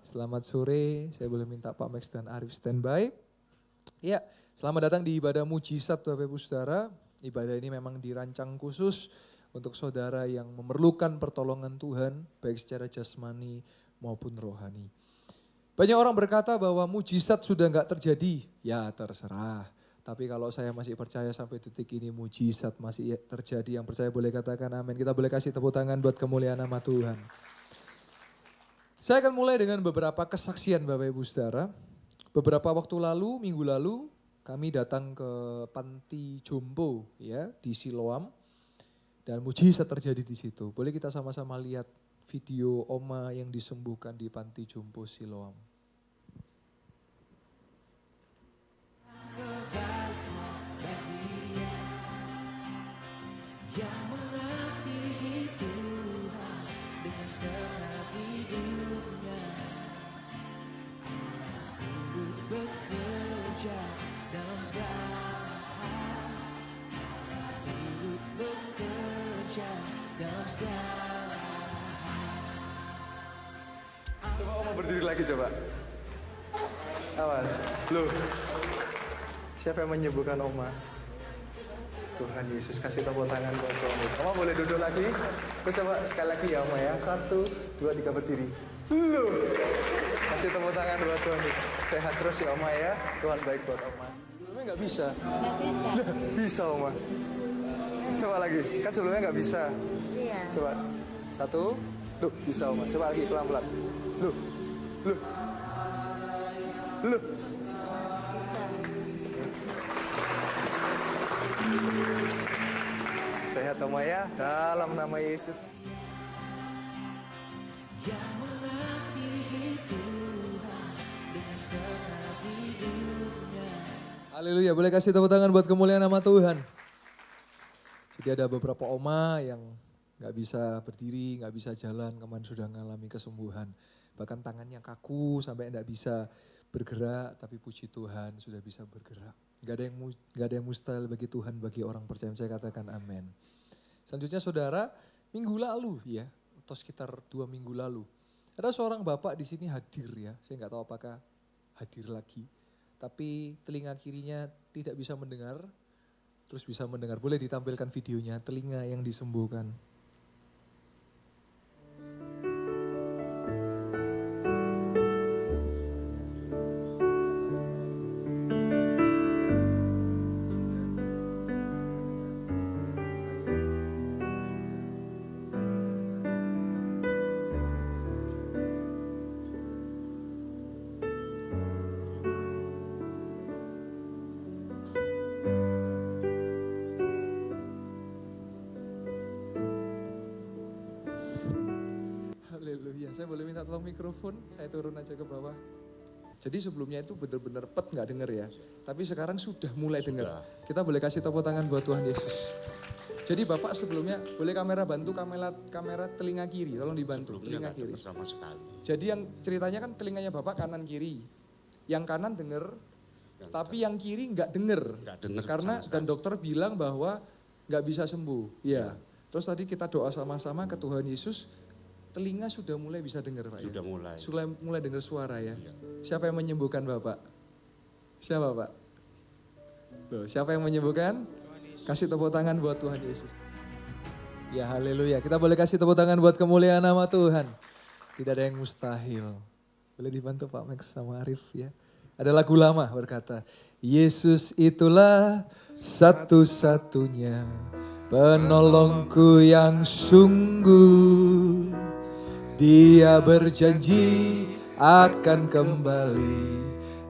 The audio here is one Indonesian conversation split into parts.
Selamat sore, saya boleh minta Pak Max dan Arif standby. Ya, selamat datang di ibadah mujizat Bapak Ibu Saudara. Ibadah ini memang dirancang khusus untuk saudara yang memerlukan pertolongan Tuhan, baik secara jasmani maupun rohani. Banyak orang berkata bahwa mujizat sudah enggak terjadi, ya terserah. Tapi kalau saya masih percaya sampai detik ini mujizat masih terjadi, yang percaya boleh katakan amin. Kita boleh kasih tepuk tangan buat kemuliaan nama Tuhan. Saya akan mulai dengan beberapa kesaksian Bapak Ibu Saudara. Beberapa waktu lalu, minggu lalu, kami datang ke panti jompo ya di Siloam dan mujizat terjadi di situ. Boleh kita sama-sama lihat video Oma yang disembuhkan di panti jompo Siloam. Coba Oma berdiri lagi coba. Awas. Loh. Siapa yang menyembuhkan Oma? Tuhan Yesus, kasih tepuk tangan buat Oma. Oma boleh duduk lagi. Terus coba sekali lagi ya Oma ya. 1, 2, 3 berdiri. Loh. Kasih tepuk tangan buat Tuhan Yesus. Sehat terus ya Oma ya. Tuhan baik buat Oma. Sebelumnya nggak bisa. Nggak bisa. Bisa Oma. Coba lagi. Kan sebelumnya nggak bisa. Iya. Coba. 1. Loh, bisa Oma. Coba lagi pelan-pelan. Loh. Loh. Loh. Sehat Oma ya, dalam nama Yesus. Haleluya, boleh kasih tepuk tangan buat kemuliaan nama Tuhan. Jadi ada beberapa Oma yang gak bisa berdiri, gak bisa jalan, kemarin sudah mengalami kesembuhan. Bahkan tangannya kaku sampai gak bisa bergerak, tapi puji Tuhan sudah bisa bergerak. Gak ada yang mustahil bagi Tuhan, bagi orang percaya. Saya katakan amin. Selanjutnya saudara, minggu lalu ya, atau sekitar 2 minggu lalu, ada seorang bapak di sini hadir ya. Saya nggak tahu apakah hadir lagi, tapi telinga kirinya tidak bisa mendengar, terus bisa mendengar. Boleh ditampilkan videonya, telinga yang disembuhkan. Haleluya, saya boleh minta tolong mikrofon, saya turun aja ke bawah. Jadi sebelumnya itu benar-benar nggak denger ya, tapi sekarang sudah mulai dengar. Kita boleh kasih tepuk tangan buat Tuhan Yesus. Jadi Bapak sebelumnya, boleh kamera bantu kamera telinga kiri, tolong dibantu telinga kiri. Sama sekali. Jadi yang ceritanya kan telinganya Bapak kanan kiri, yang kanan denger, tapi yang kiri nggak denger. Karena dan dokter bilang bahwa nggak bisa sembuh. Ya. Terus tadi kita doa sama-sama ke Tuhan Yesus. Telinga sudah mulai bisa dengar Pak Sudah mulai. Sudah mulai dengar suara ya. Siapa yang menyembuhkan Bapak? Siapa Pak? Loh, siapa yang menyembuhkan? Kasih tepuk tangan buat Tuhan Yesus. Ya haleluya. Kita boleh kasih tepuk tangan buat kemuliaan nama Tuhan. Tidak ada yang mustahil. Boleh dibantu Pak Max sama Arif ya. Ada lagu lama berkata, Yesus itulah satu-satunya penolongku yang sungguh. Dia berjanji akan kembali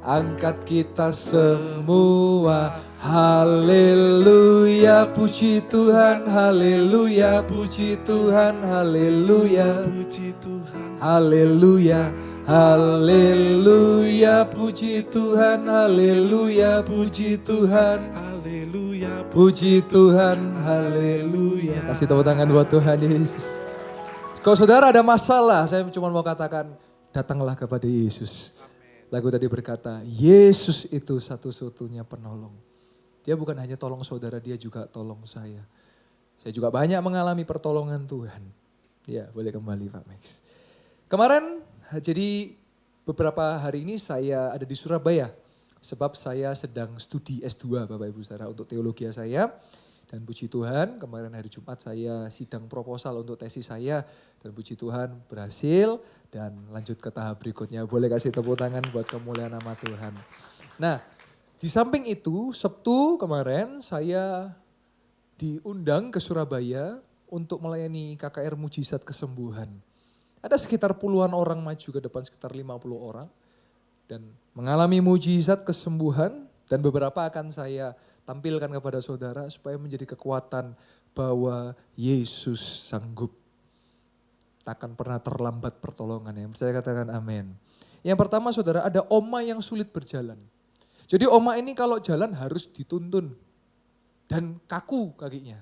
angkat kita semua. Haleluya, puji Tuhan, haleluya, puji Tuhan, haleluya, puji Tuhan, haleluya, haleluya, puji Tuhan, haleluya, puji Tuhan, haleluya, puji Tuhan, haleluya. Kasih tepuk tangan buat Tuhan Yesus. Kalau saudara ada masalah, saya cuma mau katakan, datanglah kepada Yesus. Lagu tadi berkata, Yesus itu satu-satunya penolong. Dia bukan hanya tolong saudara, dia juga tolong saya. Saya juga banyak mengalami pertolongan Tuhan. Ya, boleh kembali Pak Max. Kemarin, jadi beberapa hari ini saya ada di Surabaya. Sebab saya sedang studi S2 Bapak Ibu Saudara untuk teologi saya. Dan puji Tuhan kemarin hari Jumat saya sidang proposal untuk tesis saya. Dan puji Tuhan berhasil dan lanjut ke tahap berikutnya. Boleh kasih tepuk tangan buat kemuliaan nama Tuhan. Nah di samping itu Sabtu kemarin saya diundang ke Surabaya untuk melayani KKR Mujizat Kesembuhan. Ada sekitar puluhan orang maju ke depan, sekitar 50 orang. Dan mengalami mujizat kesembuhan dan beberapa akan saya tampilkan kepada saudara supaya menjadi kekuatan bahwa Yesus sanggup. Takkan pernah terlambat pertolongannya. Saya katakan amin. Yang pertama saudara, ada oma yang sulit berjalan. Jadi oma ini kalau jalan harus dituntun dan kaku kakinya.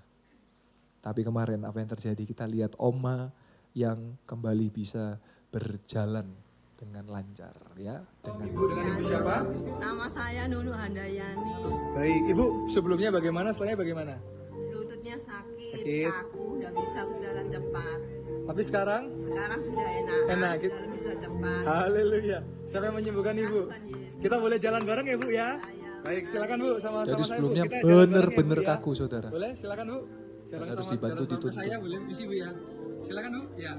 Tapi kemarin apa yang terjadi? Kita lihat oma yang kembali bisa berjalan dengan lancar ya. Dengan Ibu siapa? Nama saya Nunu Handayani. Baik, Ibu sebelumnya bagaimana? Setelahnya bagaimana? Lututnya sakit, kaku, udah bisa berjalan cepat. Tapi sekarang? Sekarang sudah enak. Gitu. Jalan bisa cepat. Haleluya. Siapa yang menyembuhkan Ibu? Kita boleh jalan bareng ya Bu ya? Baik, silakan Bu sama-sama saya Bu. Jadi sebelumnya benar-benar ya, kaku saudara. Boleh, silakan Bu. Jalan harus dibantu dituntun. Saya boleh misi Bu ya. Silakan Bu. Ya.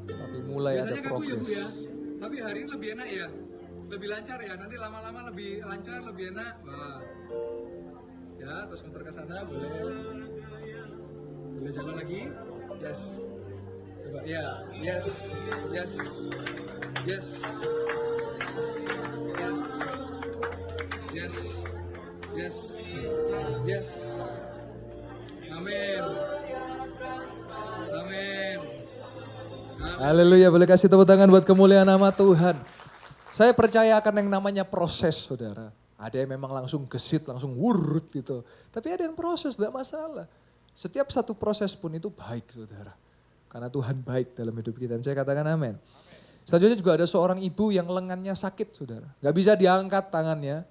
Tapi mulai biasanya ada progres. Ya, Bu, ya. Tapi hari ini lebih enak ya. Lebih lancar ya. Nanti lama-lama lebih lancar, lebih enak. Wah. Ya, terus muter ke sana boleh. Boleh jalan lagi. Yes. Coba ya. Yes. Yes. Yes. Yes. Yes. Yes. Yes. Amin. Amin. Haleluya, boleh kasih tepuk tangan buat kemuliaan nama Tuhan. Saya percaya akan yang namanya proses saudara. Ada yang memang langsung gesit, langsung wurut gitu. Tapi ada yang proses, tidak masalah. Setiap satu proses pun itu baik saudara. Karena Tuhan baik dalam hidup kita. Dan saya katakan amin. Selanjutnya juga ada seorang ibu yang lengannya sakit saudara. Gak bisa diangkat tangannya.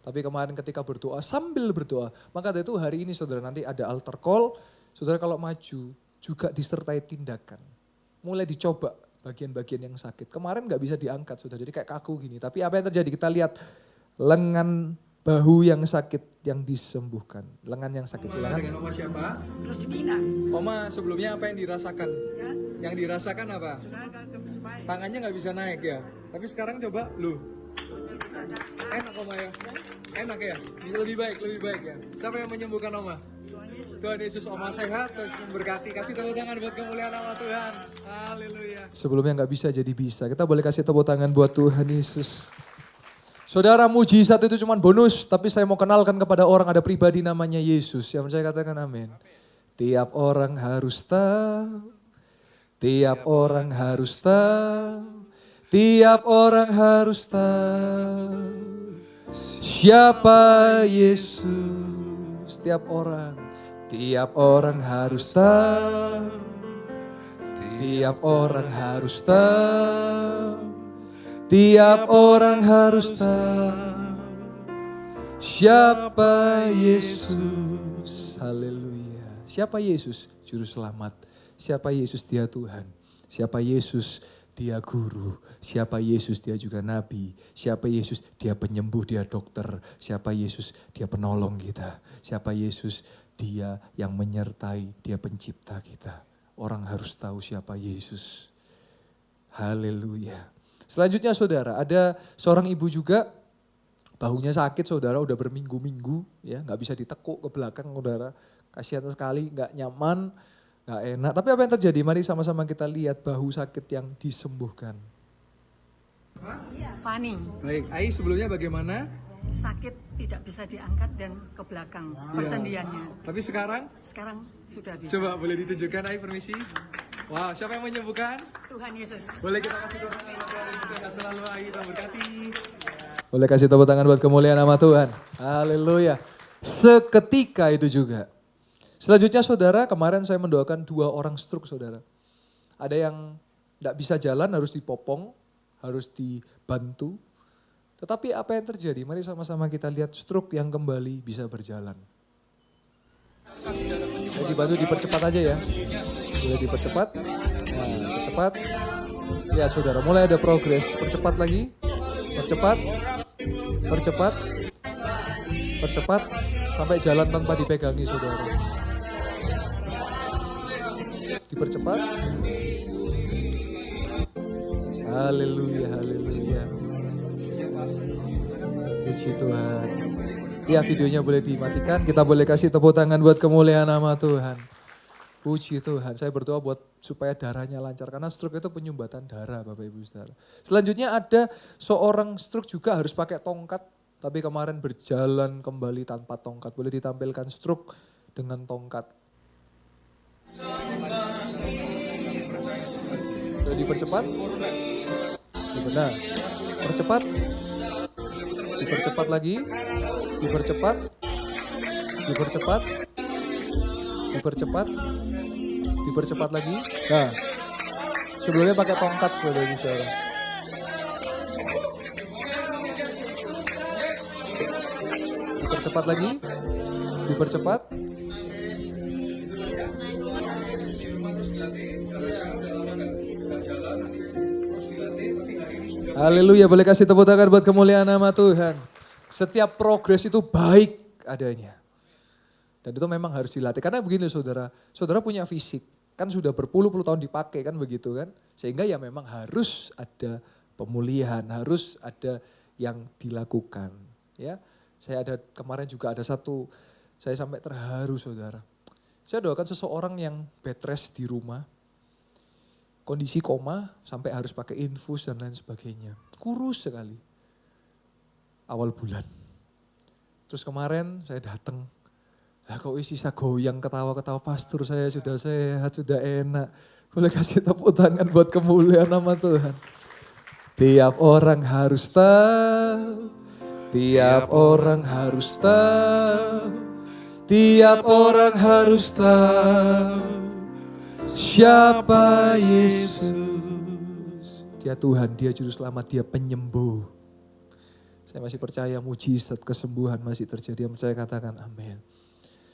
Tapi kemarin ketika berdoa, sambil berdoa. Maka dari itu hari ini saudara nanti ada altar call. Saudara kalau maju juga disertai tindakan. Mulai dicoba bagian-bagian yang sakit. Kemarin gak bisa diangkat saudara, jadi kayak kaku gini. Tapi apa yang terjadi? Kita lihat lengan bahu yang sakit yang disembuhkan. Lengan yang sakit. Silakan. Dengan Oma siapa? Rosemina. Oma sebelumnya apa yang dirasakan? Ya. Yang dirasakan apa? Tangannya gak bisa naik ya. Tapi sekarang coba lu. Enak Oma ya? Enak ya? Lebih baik ya. Siapa yang menyembuhkan Oma? Tuhan Yesus. Oma sehat, terus memberkati. Kasih tepuk tangan buat kemuliaan nama Tuhan. Haleluya. Sebelumnya gak bisa jadi bisa. Kita boleh kasih tepuk tangan buat Tuhan Yesus. Saudara, mujizat itu cuma bonus. Tapi saya mau kenalkan kepada orang, ada pribadi namanya Yesus. Yang saya katakan amin. Tiap orang harus tahu. Tiap orang harus tahu. Tiap orang harus tahu. Siapa Yesus. Tiap orang harus tahu. Tiap orang harus tahu. Tiap orang harus tahu. Siapa Yesus. Haleluya. Siapa Yesus? Juru selamat. Siapa Yesus? Dia Tuhan. Siapa Yesus? Dia guru. Siapa Yesus? Dia juga nabi. Siapa Yesus? Dia penyembuh, dia dokter. Siapa Yesus? Dia penolong kita. Siapa Yesus? Dia yang menyertai, dia pencipta kita. Orang harus tahu siapa Yesus. Haleluya. Selanjutnya saudara, ada seorang ibu juga bahunya sakit saudara, udah berminggu-minggu ya, nggak bisa ditekuk ke belakang saudara. Kasihan sekali, nggak nyaman, nggak enak. Tapi apa yang terjadi? Mari sama-sama kita lihat bahu sakit yang disembuhkan. Fani. Baik, Ai sebelumnya bagaimana? Sakit tidak bisa diangkat dan ke belakang persendiannya. Tapi sekarang? Sekarang sudah bisa. Coba boleh ditunjukkan Ai, permisi. Wow, siapa yang menyembuhkan? Tuhan Yesus. Boleh kita kasih tepuk tangan buat Tuhan Yesus yang selalu Ai kita berkati. Boleh kasih tepuk tangan buat kemuliaan nama Tuhan. Haleluya. Seketika itu juga. Selanjutnya saudara, kemarin saya mendoakan 2 orang stroke saudara. Ada yang tidak bisa jalan, harus dipopong, harus dibantu. Tetapi apa yang terjadi? Mari sama-sama kita lihat stroke yang kembali bisa berjalan. Dibantu dipercepat aja ya. Boleh dipercepat. Nah, percepat. Ya saudara, mulai ada progres. Percepat lagi. Percepat. Percepat. Percepat sampai jalan tanpa dipegangi saudara. Dipercepat. Haleluya, haleluya. Puji Tuhan. Ya videonya boleh dimatikan, kita boleh kasih tepuk tangan buat kemuliaan nama Tuhan. Puji Tuhan, saya berdoa buat supaya darahnya lancar. Karena stroke itu penyumbatan darah Bapak Ibu Saudara. Selanjutnya ada seorang stroke juga harus pakai tongkat. Tapi kemarin berjalan kembali tanpa tongkat. Boleh ditampilkan stroke dengan tongkat. Sudah dipercepat. Benar. Percepat. Dipercepat lagi. Dipercepat. Dipercepat. Dipercepat. Dipercepat lagi. Nah, sebelumnya pakai tongkat Bapak Ibu Saudara. Dipercepat lagi. Dipercepat. Haleluya, boleh kasih tepuk tangan buat kemuliaan nama Tuhan. Setiap progres itu baik adanya. Dan itu memang harus dilatih. Karena begini saudara, saudara punya fisik. Kan sudah berpuluh-puluh tahun dipakai kan begitu kan. Sehingga ya memang harus ada pemulihan, harus ada yang dilakukan. Ya, saya ada kemarin juga ada satu, saya sampai terharu saudara. Saya doakan seseorang yang bed rest di rumah. Kondisi koma sampai harus pakai infus dan lain sebagainya. Kurus sekali. Awal bulan. Terus kemarin saya datang. Lah kok sisa goyang ketawa-ketawa pastor saya sudah sehat, sudah enak. Boleh kasih tepuk tangan buat kemuliaan nama Tuhan. Tiap orang harus tahu. Tiap orang harus tahu. Tiap orang harus tahu. Siapa Yesus? Dia Tuhan, dia juru selamat, dia penyembuh. Saya masih percaya mujizat kesembuhan masih terjadi. Saya katakan amin.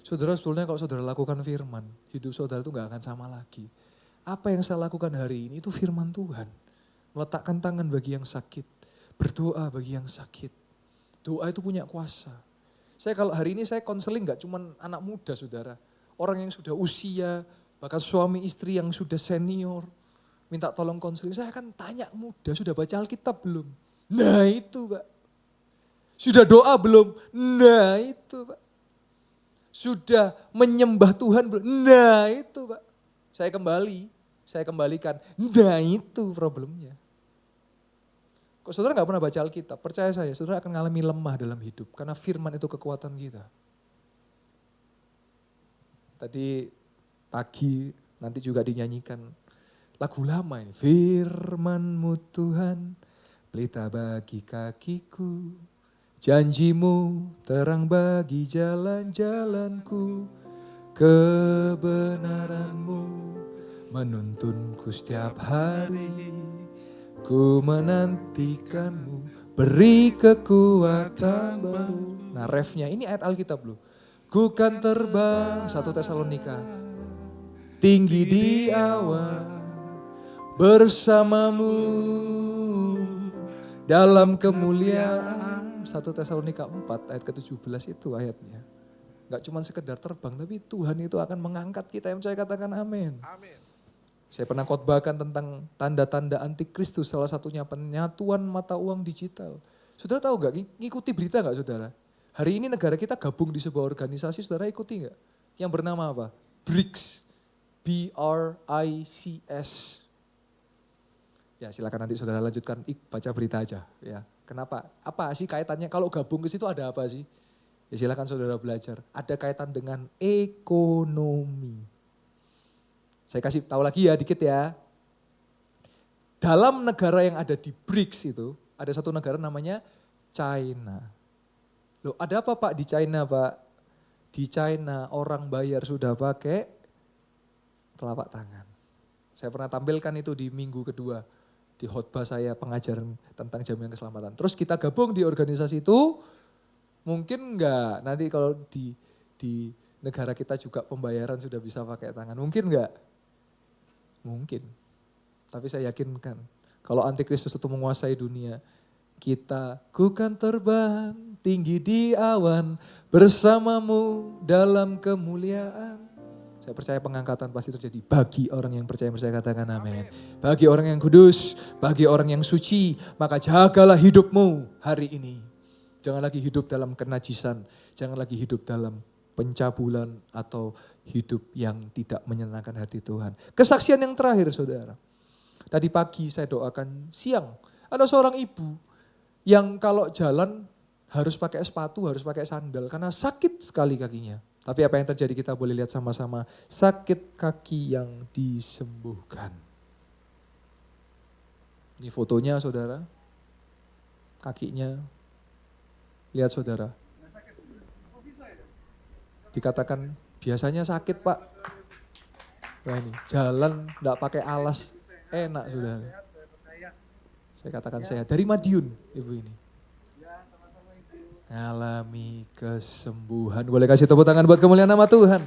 Saudara, sebetulnya kalau saudara lakukan firman, hidup saudara itu gak akan sama lagi. Apa yang saya lakukan hari ini itu firman Tuhan. Meletakkan tangan bagi yang sakit. Berdoa bagi yang sakit. Doa itu punya kuasa. Saya kalau hari ini saya konseling gak cuma anak muda saudara. Orang yang sudah usia, bahkan suami istri yang sudah senior, minta tolong konseling. Saya akan tanya muda, sudah baca Alkitab belum? Nah itu Pak. Sudah doa belum? Nah itu Pak. Sudah menyembah Tuhan belum? Nah itu Pak. Saya kembalikan. Nah itu problemnya. Kok saudara gak pernah baca Alkitab? Percaya saya, saudara akan mengalami lemah dalam hidup. Karena firman itu kekuatan kita. Tadi pagi nanti juga dinyanyikan lagu lama ini. Firman-Mu Tuhan, pelita bagi kakiku, janji-Mu terang bagi jalan-jalanku, kebenaran-Mu menuntunku setiap hari, ku menantikan-Mu, beri kekuatan baru. Nah refnya ini ayat Alkitab loh. Ku kan terbang, 1 Tesalonika. Tinggi di awan bersamamu dalam kemuliaan. 1 Tesalonika 4 ayat ke-17 itu ayatnya. Gak cuma sekedar terbang tapi Tuhan itu akan mengangkat kita. Yang saya katakan amin. Amin. Saya pernah khotbahkan tentang tanda-tanda antikristus, salah satunya penyatuan mata uang digital. Saudara tahu gak, ngikuti berita gak saudara? Hari ini negara kita gabung di sebuah organisasi, saudara ikuti gak? Yang bernama apa? BRICS. BRICS. Ya silakan nanti saudara lanjutkan, baca berita aja. Ya, kenapa? Apa sih kaitannya kalau gabung ke situ ada apa sih? Ya silakan saudara belajar. Ada kaitan dengan ekonomi. Saya kasih tahu lagi ya dikit ya. Dalam negara yang ada di BRICS itu, ada satu negara namanya China. Loh ada apa Pak di China Pak? Di China orang bayar sudah pakai telapak tangan. Saya pernah tampilkan itu di minggu kedua di khotbah saya pengajaran tentang jaminan keselamatan. Terus kita gabung di organisasi itu, mungkin enggak nanti kalau di negara kita juga pembayaran sudah bisa pakai tangan. Mungkin enggak? Mungkin. Tapi saya yakinkan kalau antikristus itu menguasai dunia, Ku kan terbang tinggi di awan bersamamu dalam kemuliaan. Saya percaya pengangkatan pasti terjadi bagi orang yang percaya. Katakan amin. Bagi orang yang kudus, bagi orang yang suci, maka jagalah hidupmu hari ini. Jangan lagi hidup dalam kenajisan, jangan lagi hidup dalam pencabulan atau hidup yang tidak menyenangkan hati Tuhan. Kesaksian yang terakhir saudara. Tadi pagi saya doakan siang, ada seorang ibu yang kalau jalan harus pakai sepatu, harus pakai sandal karena sakit sekali kakinya. Tapi apa yang terjadi kita boleh lihat sama-sama, sakit kaki yang disembuhkan. Ini fotonya saudara, kakinya, lihat saudara. Dikatakan biasanya sakit pak, nah ini jalan enggak pakai alas, enak saudara. Saya katakan sehat. Dari Madiun ibu ini. Ngalami kesembuhan. Boleh kasih tepuk tangan buat kemuliaan nama Tuhan.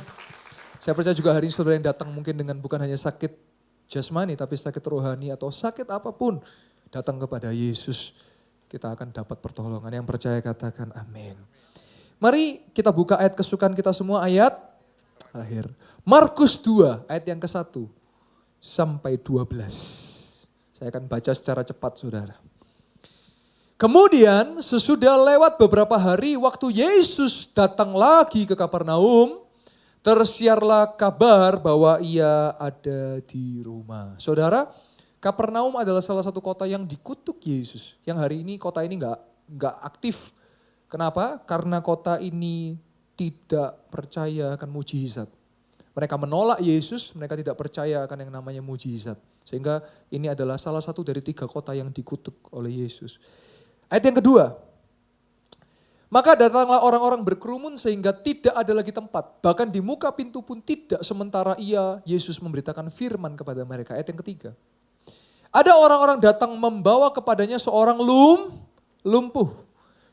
Saya percaya juga hari ini saudara yang datang mungkin dengan bukan hanya sakit jasmani, tapi sakit rohani atau sakit apapun. Datang kepada Yesus, kita akan dapat pertolongan. Yang percaya katakan amin. Mari kita buka ayat kesukaan kita semua, ayat akhir. Markus 2 ayat yang ke-1 sampai 12. Saya akan baca secara cepat saudara. Kemudian sesudah lewat beberapa hari waktu Yesus datang lagi ke Kapernaum, tersiarlah kabar bahwa ia ada di rumah. Saudara, Kapernaum adalah salah satu kota yang dikutuk Yesus. Yang hari ini kota ini enggak aktif. Kenapa? Karena kota ini tidak percaya akan mujizat. Mereka menolak Yesus, mereka tidak percaya akan yang namanya mujizat. Sehingga ini adalah salah satu dari 3 kota yang dikutuk oleh Yesus. Ayat yang kedua. Maka datanglah orang-orang berkerumun sehingga tidak ada lagi tempat. Bahkan di muka pintu pun tidak, sementara Yesus memberitakan firman kepada mereka. Ayat yang ketiga. Ada orang-orang datang membawa kepadanya seorang lumpuh.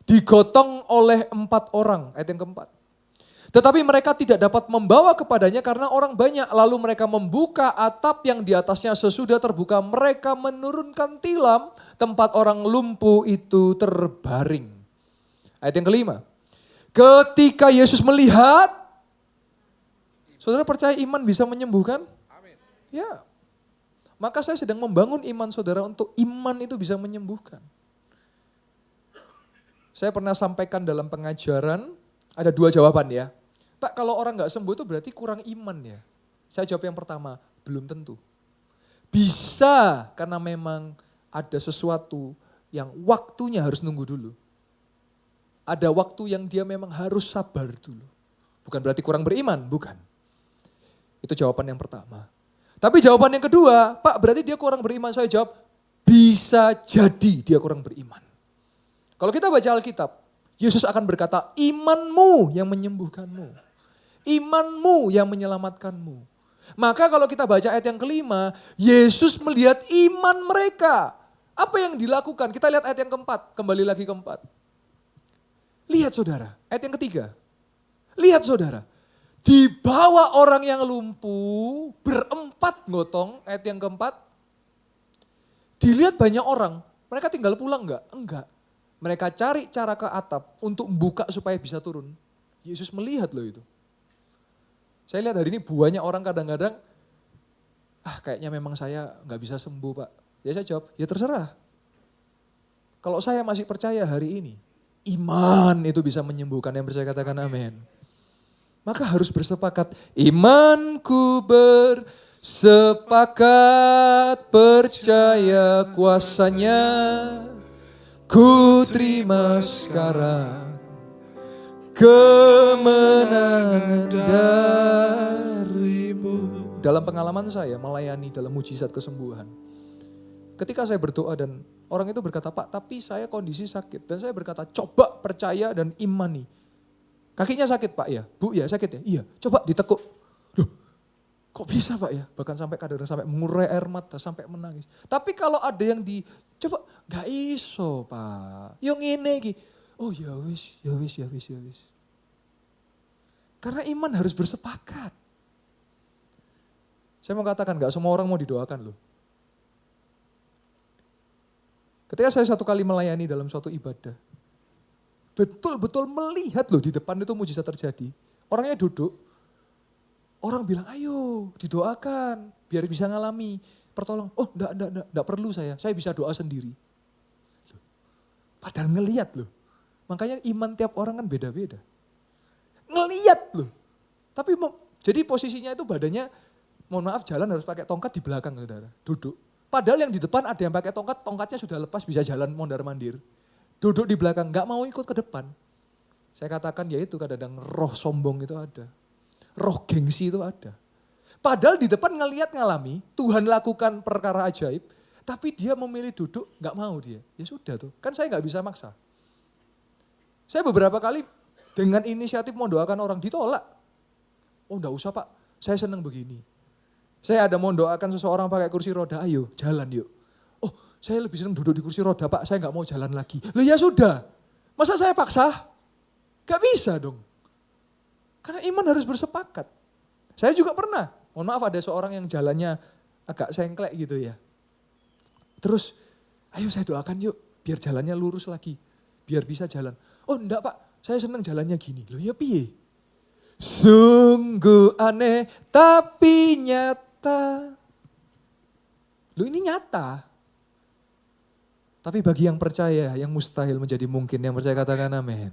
Digotong oleh 4 orang. Ayat yang keempat. Tetapi mereka tidak dapat membawa kepadanya karena orang banyak. Lalu mereka membuka atap yang di atasnya, sesudah terbuka mereka menurunkan tilam tempat orang lumpuh itu terbaring. Ayat yang kelima. Ketika Yesus melihat, saudara percaya iman bisa menyembuhkan? Amin. Ya. Maka saya sedang membangun iman saudara untuk iman itu bisa menyembuhkan. Saya pernah sampaikan dalam pengajaran, ada 2 jawaban ya. Pak, kalau orang gak sembuh itu berarti kurang iman ya. Saya jawab yang pertama, belum tentu. Bisa karena memang ada sesuatu yang waktunya harus nunggu dulu. Ada waktu yang dia memang harus sabar dulu. Bukan berarti kurang beriman, bukan. Itu jawaban yang pertama. Tapi jawaban yang kedua, Pak berarti dia kurang beriman. Saya jawab, bisa jadi dia kurang beriman. Kalau kita baca Alkitab, Yesus akan berkata, imanmu yang menyembuhkanmu. Imanmu yang menyelamatkanmu. Maka kalau kita baca ayat yang kelima, Yesus melihat iman mereka. Apa yang dilakukan? Kita lihat ayat yang keempat, kembali lagi keempat. Lihat saudara, ayat yang ketiga. Lihat saudara, dibawa orang yang lumpuh, berempat gotong, ayat yang keempat. Dilihat banyak orang, mereka tinggal pulang enggak? Enggak. Mereka cari cara ke atap untuk membuka supaya bisa turun. Yesus melihat loh itu. Saya lihat hari ini banyak orang kadang-kadang, kayaknya memang saya nggak bisa sembuh Pak. Ya saya jawab, ya terserah. Kalau saya masih percaya hari ini, iman itu bisa menyembuhkan. Yang percaya katakan amin. Maka harus bersepakat, imanku bersepakat percaya kuasanya. Ku terima sekarang kemenangan darimu. Dalam pengalaman saya melayani dalam mujizat kesembuhan. Ketika saya berdoa dan orang itu berkata, Pak tapi saya kondisi sakit. Dan saya berkata, coba percaya dan imani. Kakinya sakit Pak ya? Bu ya sakit ya? Iya, coba ditekuk. Loh, kok bisa Pak ya? Bahkan sampai kadang-kadang sampai mengurai air mata, sampai menangis. Tapi kalau ada yang coba gak iso Pak. Yang ini lagi. Oh ya wis. Karena iman harus bersepakat. Saya mau katakan gak semua orang mau didoakan loh. Ketika saya satu kali melayani dalam suatu ibadah, betul-betul melihat loh di depan itu mujizat terjadi. Orangnya duduk, orang bilang ayo didoakan biar bisa ngalami pertolongan. Oh enggak perlu saya bisa doa sendiri. Padahal ngelihat loh. Makanya iman tiap orang kan beda-beda. Ngelihat loh. Tapi jadi posisinya itu badannya, mohon maaf jalan harus pakai tongkat di belakang saudara. Duduk. Padahal yang di depan ada yang pakai tongkat, tongkatnya sudah lepas bisa jalan mondar-mandir. Duduk di belakang, gak mau ikut ke depan. Saya katakan ya itu kadang-kadang roh sombong itu ada. Roh gengsi itu ada. Padahal di depan ngelihat ngalami, Tuhan lakukan perkara ajaib, tapi dia memilih duduk, gak mau dia. Ya sudah tuh, kan saya gak bisa maksa. Saya beberapa kali dengan inisiatif mau doakan orang ditolak. Oh enggak usah Pak, saya senang begini. Saya ada mau doakan seseorang pakai kursi roda, ayo jalan yuk. Oh saya lebih senang duduk di kursi roda Pak, saya enggak mau jalan lagi. Loh ya sudah, masa saya paksa? Gak bisa dong. Karena iman harus bersepakat. Saya juga pernah, mohon maaf ada seorang yang jalannya agak sengklek gitu ya. Terus, ayo saya doakan yuk, biar jalannya lurus lagi. Biar bisa jalan. Oh enggak Pak, saya senang jalannya gini. Loh ya piye? Sungguh aneh tapi nyata. Loh ini nyata. Tapi bagi yang percaya, yang mustahil menjadi mungkin. Yang percaya katakan amin.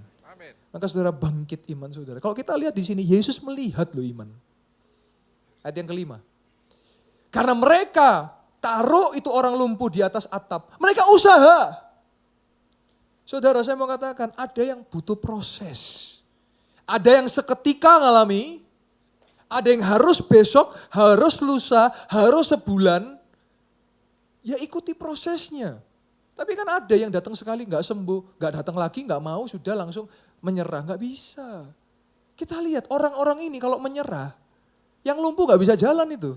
Maka saudara bangkit iman saudara. Kalau kita lihat di sini, Yesus melihat loh iman. Ayat yang kelima. Karena mereka taruh itu orang lumpuh di atas atap. Mereka usaha. Saudara saya mau katakan ada yang butuh proses. Ada yang seketika ngalami. Ada yang harus besok, harus lusa, harus sebulan. Ya ikuti prosesnya. Tapi kan ada yang datang sekali nggak sembuh. Nggak datang lagi, nggak mau, sudah langsung menyerah. Nggak bisa. Kita lihat orang-orang ini kalau menyerah. Yang lumpuh nggak bisa jalan itu.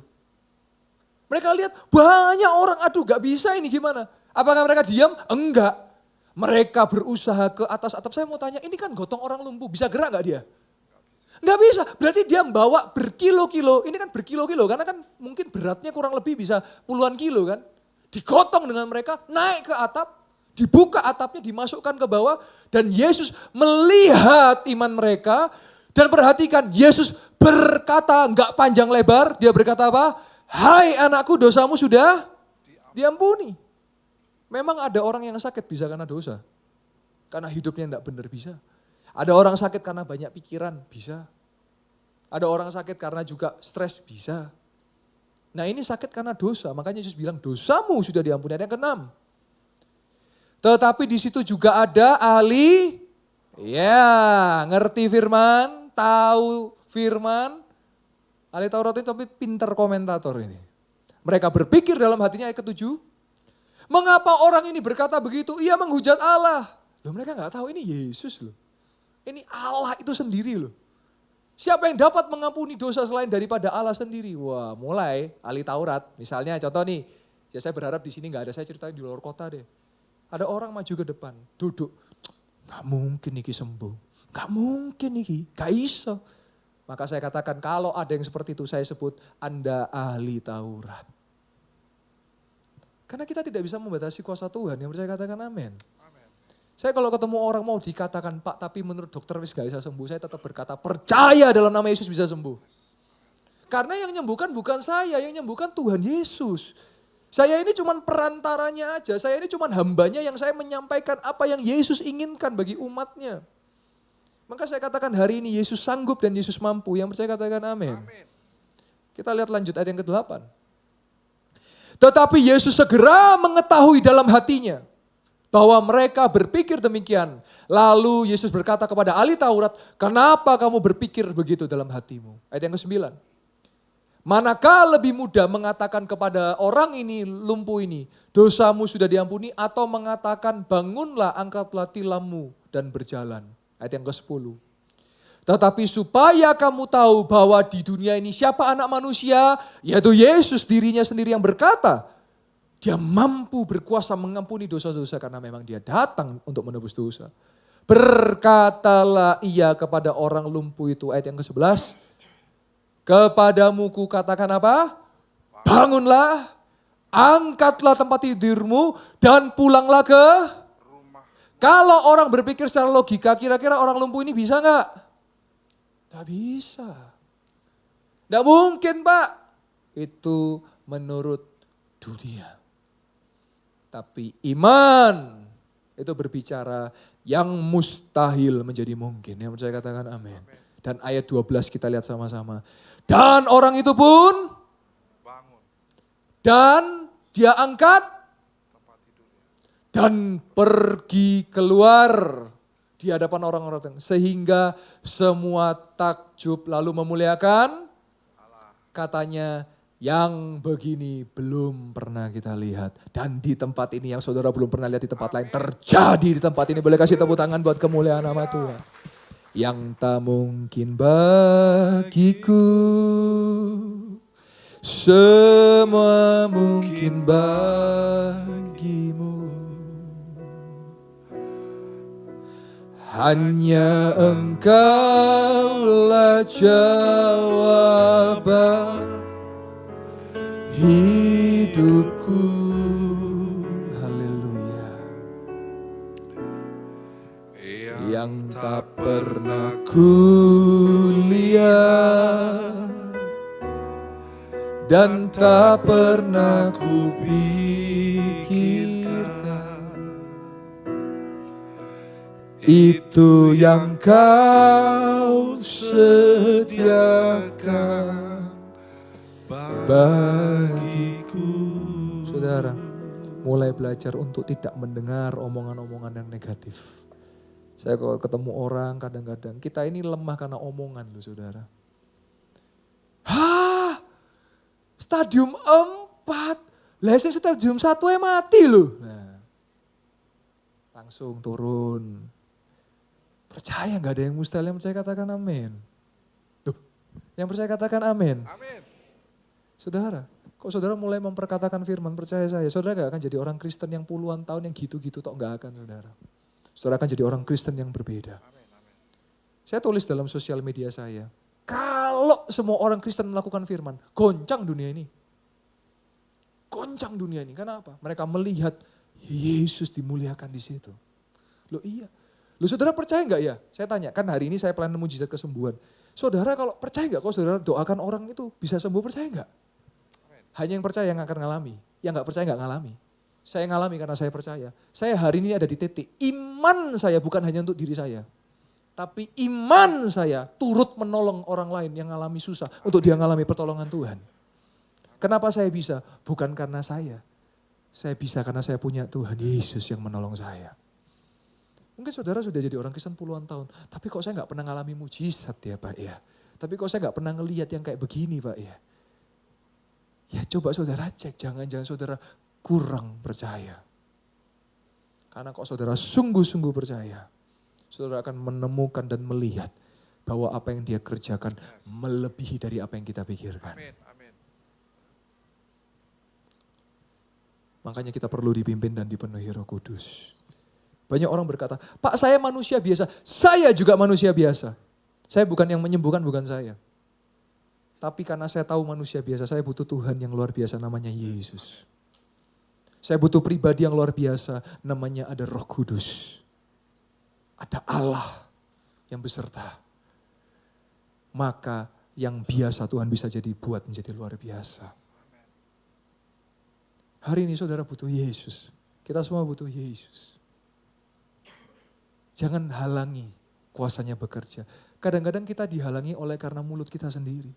Mereka lihat banyak orang, aduh gak bisa ini gimana. Apakah mereka diam? Enggak. Mereka berusaha ke atas atap. Saya mau tanya, ini kan gotong orang lumpuh, bisa gerak gak dia? Enggak bisa, berarti dia membawa berkilo-kilo. Ini kan berkilo-kilo, karena kan mungkin beratnya kurang lebih bisa puluhan kilo kan. Digotong dengan mereka, naik ke atap, dibuka atapnya, dimasukkan ke bawah. Dan Yesus melihat iman mereka, dan perhatikan Yesus berkata, enggak panjang lebar, dia berkata apa? Hai anakku, dosamu sudah diampuni. Memang ada orang yang sakit bisa karena dosa. Karena hidupnya tidak benar bisa. Ada orang sakit karena banyak pikiran, bisa. Ada orang sakit karena juga stres, bisa. Nah ini sakit karena dosa, makanya Yesus bilang dosamu sudah diampuni. Ada yang keenam. Tetapi di situ juga ada ahli, ya ngerti firman, tahu firman. Ahli Taurat itu tapi pintar komentator ini. Mereka berpikir dalam hatinya ayat ke-7. Mengapa orang ini berkata begitu? Ia menghujat Allah. Loh mereka gak tahu ini Yesus loh. Ini Allah itu sendiri loh. Siapa yang dapat mengampuni dosa selain daripada Allah sendiri? Wah mulai ahli Taurat. Misalnya contoh nih. Ya saya berharap di sini gak ada, saya ceritain di luar kota deh. Ada orang maju ke depan, duduk. Gak mungkin iki sembuh. Gak mungkin iki, gak iso. Maka saya katakan kalau ada yang seperti itu saya sebut Anda ahli Taurat. Karena kita tidak bisa membatasi kuasa Tuhan, yang percaya katakan amin. Saya kalau ketemu orang mau dikatakan Pak tapi menurut dokter wis gak bisa sembuh, saya tetap berkata percaya dalam nama Yesus bisa sembuh. Karena yang menyembuhkan bukan saya, yang menyembuhkan Tuhan Yesus. Saya ini cuma perantaranya aja, saya ini cuma hambanya yang saya menyampaikan apa yang Yesus inginkan bagi umatnya. Maka saya katakan hari ini Yesus sanggup dan Yesus mampu. Yang percaya katakan amin. Kita lihat lanjut ayat yang ke-8. Tetapi Yesus segera mengetahui dalam hatinya bahwa mereka berpikir demikian. Lalu Yesus berkata kepada ahli Taurat, kenapa kamu berpikir begitu dalam hatimu? Ayat yang ke-9. Manakah lebih mudah mengatakan kepada orang ini, lumpuh ini, dosamu sudah diampuni, atau mengatakan bangunlah, angkatlah tilammu dan berjalan. Ayat yang ke-10. Tetapi supaya kamu tahu bahwa di dunia ini siapa anak manusia, yaitu Yesus dirinya sendiri yang berkata, dia mampu berkuasa mengampuni dosa-dosa karena memang dia datang untuk menebus dosa. Berkatalah ia kepada orang lumpuh itu, ayat yang ke-11. Kepadamu ku katakan apa? Bangunlah, angkatlah tempat tidurmu dan pulanglah ke Rumah. Kalau orang berpikir secara logika, kira-kira orang lumpuh ini bisa nggak? Nggak bisa. Nggak mungkin, Pak. Itu menurut dunia. Tapi iman itu berbicara yang mustahil menjadi mungkin. Yang percaya katakan amin. Dan ayat 12 kita lihat sama-sama. Dan orang itu pun Bangun dan dia angkat tempat tidurnya. dan pergi keluar di hadapan orang-orang sehingga semua takjub lalu memuliakan katanya yang begini belum pernah kita lihat. Dan di tempat ini yang saudara belum pernah lihat di tempat lain terjadi di tempat ini. Boleh kasih tepuk tangan buat kemuliaan nama Tuhan. Yang tak mungkin bagiku, semua mungkin bagimu. Hanya Engkaulah jawaban hidupku. Haleluya. Yang tak pernah kulihat dan tak pernah kupikirkan, itu yang Kau sediakan bagiku. Saudara, mulai belajar untuk tidak mendengar omongan-omongan yang negatif. Saya kalau ketemu orang kadang-kadang, kita ini lemah karena omongan loh saudara. Hah? Stadium 4? Lah sing stadium 1 mati loh. Nah, langsung turun. Percaya gak ada yang mustahil, yang percaya katakan amin. Tuh, yang percaya katakan amin. Amin. Saudara, kok saudara mulai memperkatakan firman, percaya saya, saudara gak akan jadi orang Kristen yang puluhan tahun yang gitu-gitu tok, gak akan saudara. Saudara akan jadi orang Kristen yang berbeda. Saya tulis dalam sosial media saya, kalau semua orang Kristen melakukan firman, goncang dunia ini. Goncang dunia ini, karena apa? Mereka melihat Yesus dimuliakan di situ. Loh iya, loh saudara percaya gak ya? Saya tanya, kan hari ini saya pelayanan mujizat kesembuhan. Saudara kalau percaya gak kalau saudara doakan orang itu bisa sembuh, percaya gak? Hanya yang percaya yang akan ngalami, yang gak percaya gak ngalami. Saya ngalami karena saya percaya. Saya hari ini ada di titik, iman saya bukan hanya untuk diri saya. Tapi iman saya turut menolong orang lain yang ngalami susah untuk dia ngalami pertolongan Tuhan. Kenapa saya bisa? Bukan karena saya. Saya bisa karena saya punya Tuhan Yesus yang menolong saya. Mungkin saudara sudah jadi orang Kristen puluhan tahun, tapi kok saya gak pernah ngalami mujizat ya Pak ya. Tapi kok saya gak pernah ngelihat yang kayak begini Pak ya. Ya coba saudara cek, jangan-jangan saudara kurang percaya. Karena kok saudara sungguh-sungguh percaya, saudara akan menemukan dan melihat bahwa apa yang dia kerjakan melebihi dari apa yang kita pikirkan. Amin. Amin. Makanya kita perlu dipimpin dan dipenuhi Roh Kudus. Banyak orang berkata, Pak saya manusia biasa, saya juga manusia biasa. Saya bukan yang menyembuhkan, bukan saya. Tapi karena saya tahu manusia biasa, saya butuh Tuhan yang luar biasa namanya Yesus. Saya butuh pribadi yang luar biasa namanya ada Roh Kudus. Ada Allah yang beserta. Maka yang biasa Tuhan bisa jadi buat menjadi luar biasa. Hari ini saudara butuh Yesus. Kita semua butuh Yesus. Jangan halangi kuasanya bekerja. Kadang-kadang kita dihalangi oleh karena mulut kita sendiri.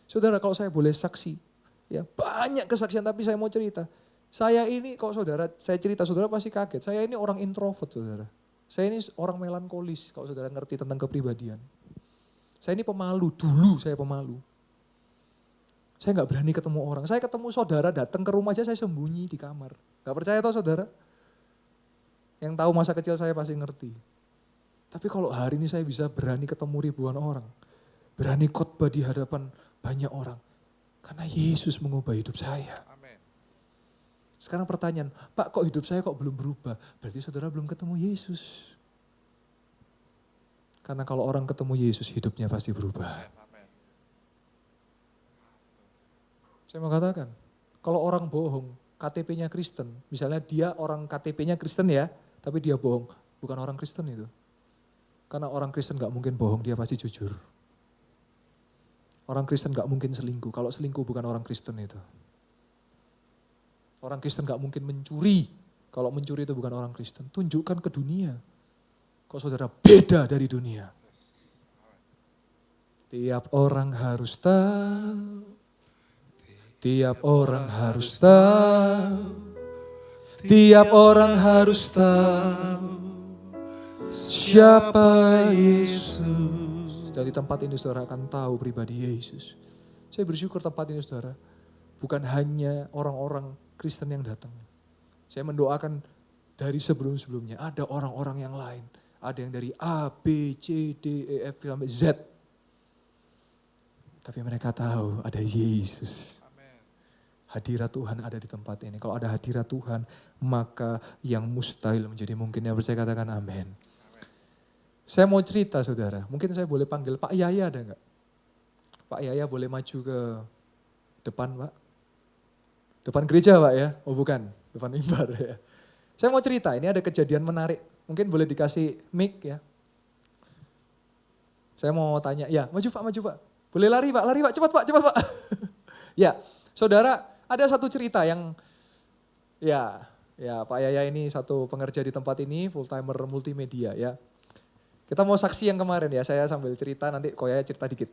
Saudara kalau saya boleh saksi, ya banyak kesaksian tapi saya mau cerita. Saya ini kalau saudara, saya cerita saudara pasti kaget. Saya ini orang introvert saudara. Saya ini orang melankolis kalau saudara ngerti tentang kepribadian. Saya ini pemalu, dulu saya pemalu. Saya gak berani ketemu orang. Saya ketemu saudara datang ke rumah aja saya sembunyi di kamar. Gak percaya toh saudara? Yang tahu masa kecil saya pasti ngerti. Tapi kalau hari ini saya bisa berani ketemu ribuan orang. Berani khotbah di hadapan banyak orang. Karena Yesus mengubah hidup saya. Amin. Sekarang pertanyaan, Pak kok hidup saya kok belum berubah? Berarti saudara belum ketemu Yesus. Karena kalau orang ketemu Yesus hidupnya pasti berubah. Amin. Saya mau katakan, kalau orang bohong, KTP-nya Kristen. Misalnya dia orang KTP-nya Kristen ya, tapi dia bohong. Bukan orang Kristen itu. Karena orang Kristen gak mungkin bohong, dia pasti jujur. Orang Kristen gak mungkin selingkuh. Kalau selingkuh bukan orang Kristen itu. Orang Kristen gak mungkin mencuri. Kalau mencuri itu bukan orang Kristen. Tunjukkan ke dunia. Kok saudara beda dari dunia. Tiap orang harus tahu. Tiap orang harus tahu. Tiap orang harus tahu. Siapa Yesus. Dari tempat ini saudara akan tahu pribadi Yesus. Saya bersyukur tempat ini saudara. Bukan hanya orang-orang Kristen yang datang. Saya mendoakan dari sebelum-sebelumnya. Ada orang-orang yang lain. Ada yang dari A, B, C, D, E, F, sampai Z. Tapi mereka tahu ada Yesus. Hadirat Tuhan ada di tempat ini. Kalau ada hadirat Tuhan, maka yang mustahil menjadi mungkin. Yang percaya katakan amin. Saya mau cerita saudara, mungkin saya boleh panggil Pak Yaya ada enggak? Pak Yaya boleh maju ke depan Pak? Depan gereja Pak ya? Oh bukan, depan mimbar ya. Saya mau cerita, ini ada kejadian menarik. Mungkin boleh dikasih mic ya. Saya mau tanya, ya maju Pak. Boleh lari Pak, cepat Pak. Ya, saudara ada satu cerita yang, ya Pak Yaya ini satu pengerja di tempat ini, full timer multimedia ya. Kita mau saksi yang kemarin ya, saya sambil cerita nanti Koyaya cerita dikit.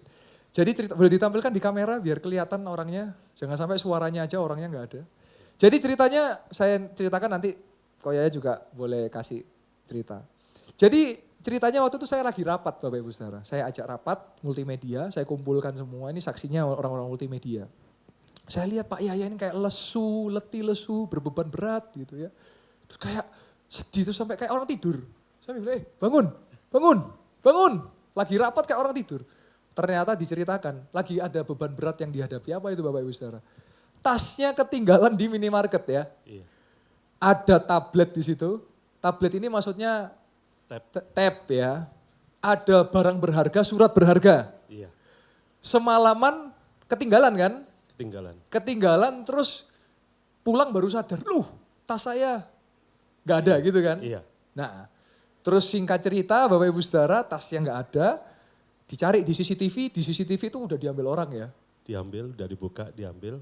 Jadi cerita boleh ditampilkan di kamera biar kelihatan orangnya, jangan sampai suaranya aja orangnya nggak ada. Jadi ceritanya saya ceritakan nanti Koyaya juga boleh kasih cerita. Jadi ceritanya waktu itu saya lagi rapat Bapak Ibu Saudara. Saya ajak rapat multimedia, saya kumpulkan semua, ini saksinya orang-orang multimedia. Saya lihat Pak Yaya ini kayak letih lesu, berbeban berat gitu ya. Terus kayak sedih, terus sampai kayak orang tidur. Saya bilang, bangun. Lagi rapat kayak orang tidur. Ternyata diceritakan, lagi ada beban berat yang dihadapi. Apa itu Bapak Ibu Saudara? Tasnya ketinggalan di minimarket ya. Iya. Ada tablet di situ. Tablet ini maksudnya tab ya. Ada barang berharga, surat berharga. Iya. Semalaman ketinggalan kan? Ketinggalan terus pulang baru sadar. Tas saya gak ada gitu kan? Iya. Nah, terus singkat cerita Bapak Ibu Saudara tasnya gak ada, dicari di CCTV itu udah diambil orang ya. Diambil, udah dibuka, diambil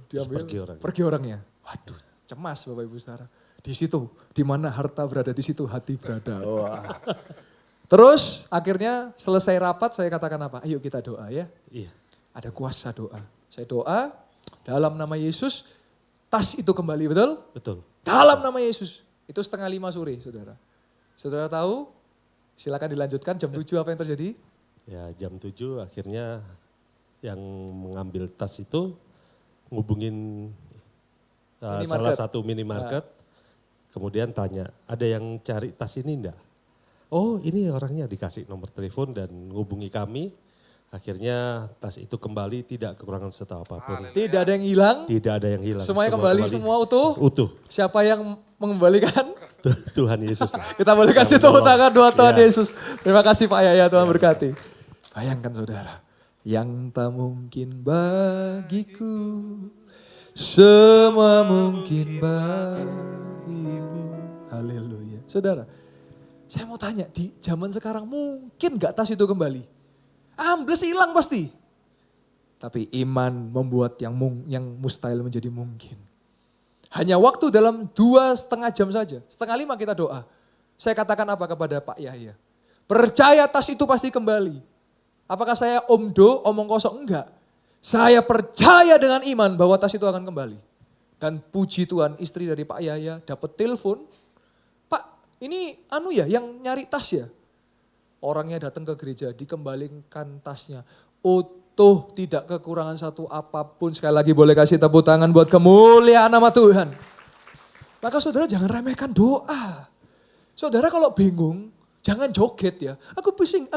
pergi orangnya. Waduh, cemas Bapak Ibu Saudara. Di situ, di mana harta berada di situ hati berada. Wah. Terus akhirnya selesai rapat saya katakan apa? Ayo kita doa ya. Iya. Ada kuasa doa. Saya doa dalam nama Yesus, tas itu kembali betul? Betul. Dalam nama Yesus. Itu 4:30 sore saudara. Saudara tahu, silakan dilanjutkan jam 7 apa yang terjadi? Ya jam 7 akhirnya yang mengambil tas itu ngubungin salah satu minimarket. Kemudian tanya, ada yang cari tas ini enggak? Oh ini orangnya, dikasih nomor telepon dan ngubungi kami. Akhirnya tas itu kembali, tidak kekurangan serta apapun. Tidak ada yang hilang? Tidak ada yang hilang. Semuanya kembali, semua utuh? Utuh. Siapa yang mengembalikan? Tuhan Yesus. Kita boleh kasih tepuk tangan doa Tuhan Yesus. Terima kasih Pak Yaya, Tuhan berkati. Bayangkan saudara, yang tak mungkin bagiku, semua mungkin bagimu. Haleluya. Saudara, saya mau tanya, di zaman sekarang mungkin gak tas itu kembali? Ambles hilang pasti. Tapi iman membuat yang mustahil menjadi mungkin. Hanya waktu dalam 2,5 jam saja. 4:30 kita doa. Saya katakan apa kepada Pak Yahya? Percaya tas itu pasti kembali. Apakah saya omong kosong? Enggak. Saya percaya dengan iman bahwa tas itu akan kembali. Dan puji Tuhan istri dari Pak Yahya dapat telepon. Pak ini yang nyari tas ya? Orangnya datang ke gereja, dikembalikan tasnya. Utuh, tidak kekurangan satu apapun. Sekali lagi boleh kasih tepuk tangan buat kemuliaan nama Tuhan. Maka saudara jangan remehkan doa. Saudara kalau bingung, jangan joget ya. Aku pusing.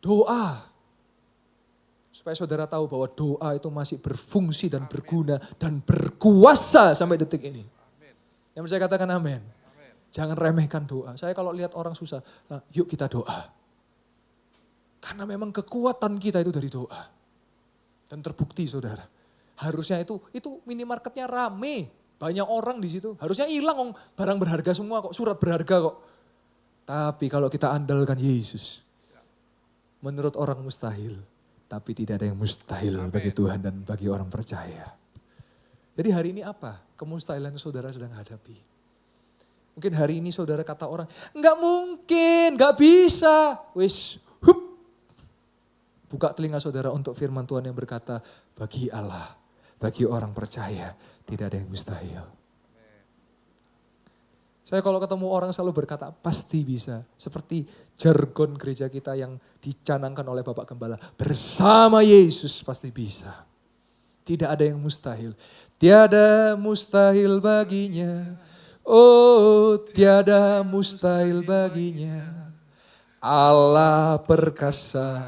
Doa. Supaya saudara tahu bahwa doa itu masih berfungsi dan berguna dan berkuasa sampai detik ini. Yang saya katakan amin. Jangan remehkan doa. Saya kalau lihat orang susah, yuk kita doa. Karena memang kekuatan kita itu dari doa. Dan terbukti saudara. Harusnya itu minimarketnya rame. Banyak orang di situ. Harusnya hilang barang berharga semua kok, surat berharga kok. Tapi kalau kita andalkan Yesus, menurut orang mustahil. Tapi tidak ada yang mustahil bagi Tuhan dan bagi orang percaya. Jadi hari ini apa kemustahilan saudara sedang hadapi? Mungkin hari ini saudara kata orang, enggak mungkin, enggak bisa. Wis, buka telinga saudara untuk firman Tuhan yang berkata, bagi Allah, bagi orang percaya, tidak ada yang mustahil. Saya kalau ketemu orang selalu berkata, pasti bisa. Seperti jargon gereja kita yang dicanangkan oleh Bapak Gembala. Bersama Yesus pasti bisa. Tidak ada yang mustahil. Tiada mustahil baginya. Oh, tiada mustahil baginya. Allah perkasa,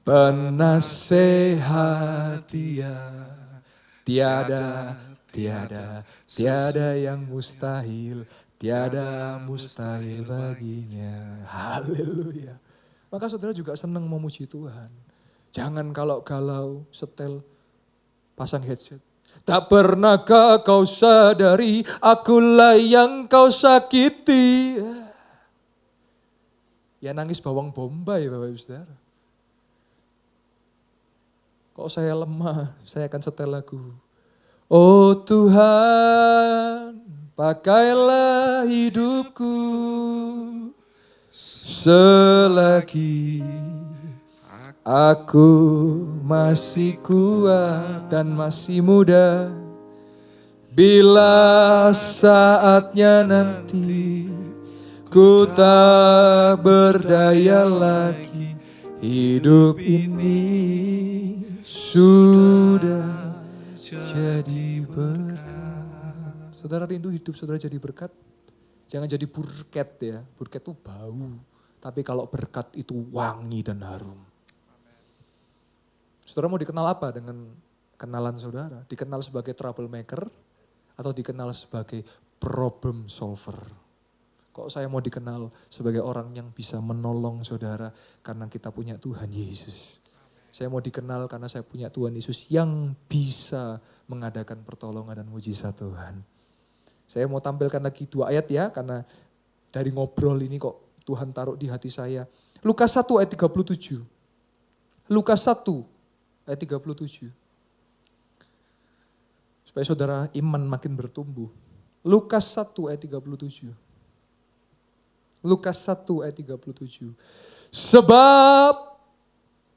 penasehat Dia. Tiada yang mustahil, tiada mustahil baginya. Haleluya. Maka saudara juga senang memuji Tuhan. Jangan kalau galau, setel, pasang headset. Tak pernahkah kau sadari, akulah yang kau sakiti. Ya nangis bawang bombay Bapak Ibu Saudara. Kok saya lemah, saya akan setel lagu. Oh Tuhan, pakailah hidupku selagi aku masih kuat dan masih muda. Bila saatnya nanti ku tak berdaya lagi, hidup ini sudah jadi berkat. Saudara rindu hidup saudara jadi berkat? Jangan jadi burket ya. Burket itu bau. Tapi kalau berkat itu wangi dan harum. Saudara mau dikenal apa dengan kenalan saudara? Dikenal sebagai troublemaker atau dikenal sebagai problem solver? Kok saya mau dikenal sebagai orang yang bisa menolong saudara karena kita punya Tuhan Yesus. Saya mau dikenal karena saya punya Tuhan Yesus yang bisa mengadakan pertolongan dan mujizat Tuhan. Saya mau tampilkan lagi 2 ayat ya, karena dari ngobrol ini kok Tuhan taruh di hati saya. Lukas 1 ayat 37. Lukas 1 ayat 37. Supaya saudara iman makin bertumbuh. Lukas 1 ayat 37. Lukas 1 ayat 37. Sebab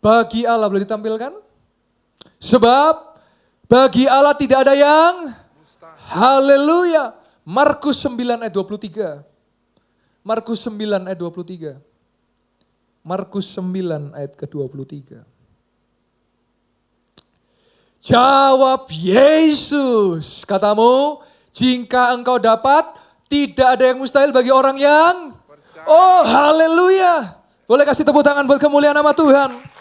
bagi Allah, boleh ditampilkan? Sebab bagi Allah tidak ada yang haleluya. Markus 9 ayat 23. Markus 9 ayat 23. Markus 9 ayat ke-23. Jawab Yesus, katamu, jika engkau dapat, tidak ada yang mustahil bagi orang yang percaya. Oh haleluya. Boleh kasih tepuk tangan buat kemuliaan nama Tuhan.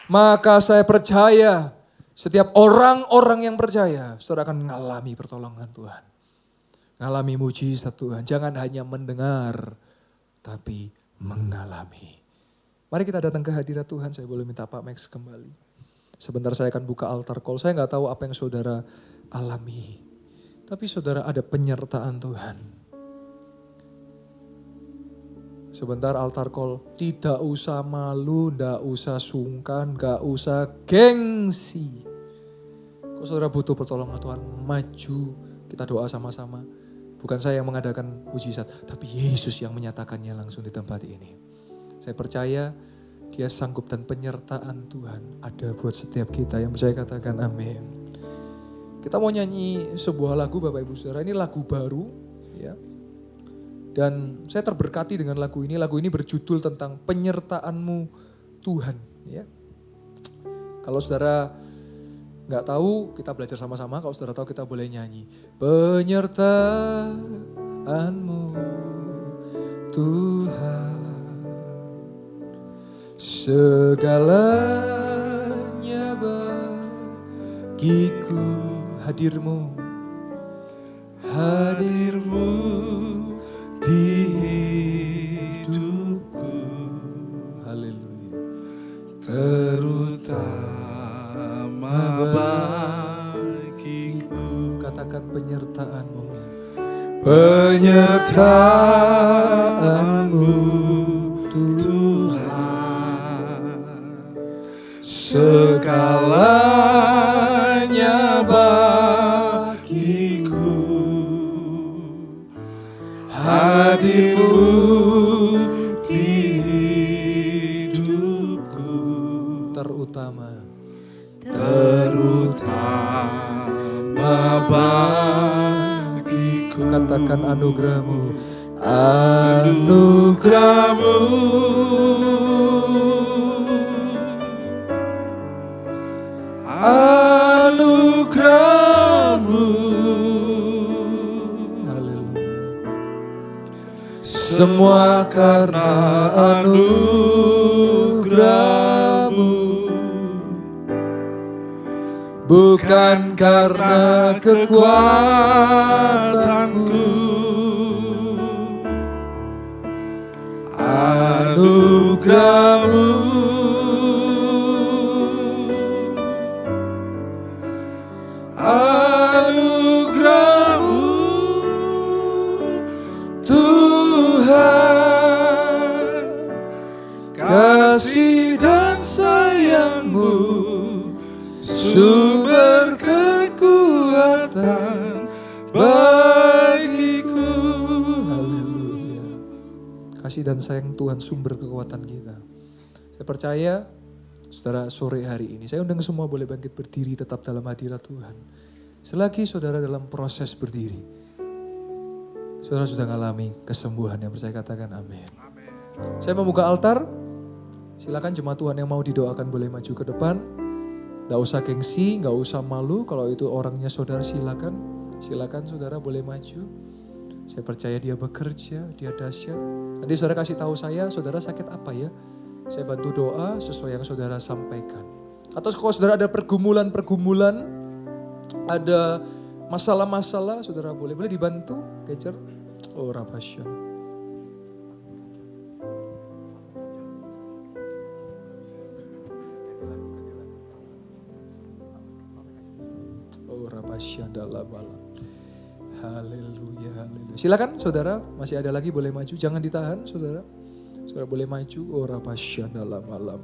Maka saya percaya setiap orang-orang yang percaya, saudara akan mengalami pertolongan Tuhan. Mengalami mujizat Tuhan. Jangan hanya mendengar, tapi mengalami. Mari kita datang ke hadirat Tuhan. Saya boleh minta Pak Max kembali. Sebentar saya akan buka altar call. Saya gak tahu apa yang saudara alami. Tapi saudara ada penyertaan Tuhan. Sebentar altar call, tidak usah malu, tidak usah sungkan, gak usah gengsi. Kalau saudara butuh pertolongan Tuhan, maju, kita doa sama-sama. Bukan saya yang mengadakan mujizat, tapi Yesus yang menyatakannya langsung di tempat ini. Saya percaya Dia sanggup dan penyertaan Tuhan ada buat setiap kita. Yang percaya katakan amin. Kita mau nyanyi sebuah lagu Bapak Ibu Saudara, ini lagu baru ya. Dan saya terberkati dengan lagu ini. Lagu ini berjudul tentang penyertaan-Mu Tuhan. Ya. Kalau saudara nggak tahu, kita belajar sama-sama. Kalau saudara tahu, kita boleh nyanyi. Penyertaan-Mu Tuhan, segalanya bagiku. Hadir-Mu, hadir-Mu di hidupku, haleluya, terutama penyertaan-Mu Tuhan. Segalanya bagiku, hadir-Mu di hidupku. Terutama bagiku. Katakan anugerah-Mu, anugerah-Mu, anugerah-Mu. Haleluya. Semua karena anugerah-Mu, bukan karena kekuatanku. Anugerah-Mu, anugerah-Mu Tuhan, kasih dan sayang-Mu, sumber kekuatan bagiku. Haleluya. Kasih dan sayang Tuhan sumber kekuatan kita. Saya percaya saudara sore hari ini, saya undang semua boleh bangkit berdiri tetap dalam hadirat Tuhan. Selagi saudara dalam proses berdiri, saudara sudah mengalami kesembuhan yang percaya katakan amin. Saya membuka altar, silakan jemaat Tuhan yang mau didoakan boleh maju ke depan. Gak usah gengsi, gak usah malu. Kalau itu orangnya saudara silakan saudara boleh maju. Saya percaya dia bekerja, dia dahsyat. Nanti saudara kasih tahu saya, saudara sakit apa ya? Saya bantu doa sesuai yang saudara sampaikan. Atau kalau saudara ada pergumulan-pergumulan, ada masalah-masalah, saudara boleh dibantu, kecer. Oh Rabasya. Oh Rabasya dalam malam. Haleluya, haleluya. Silakan saudara, masih ada lagi boleh maju, jangan ditahan saudara. Saudara boleh maju. Oh Rabasya dalam malam.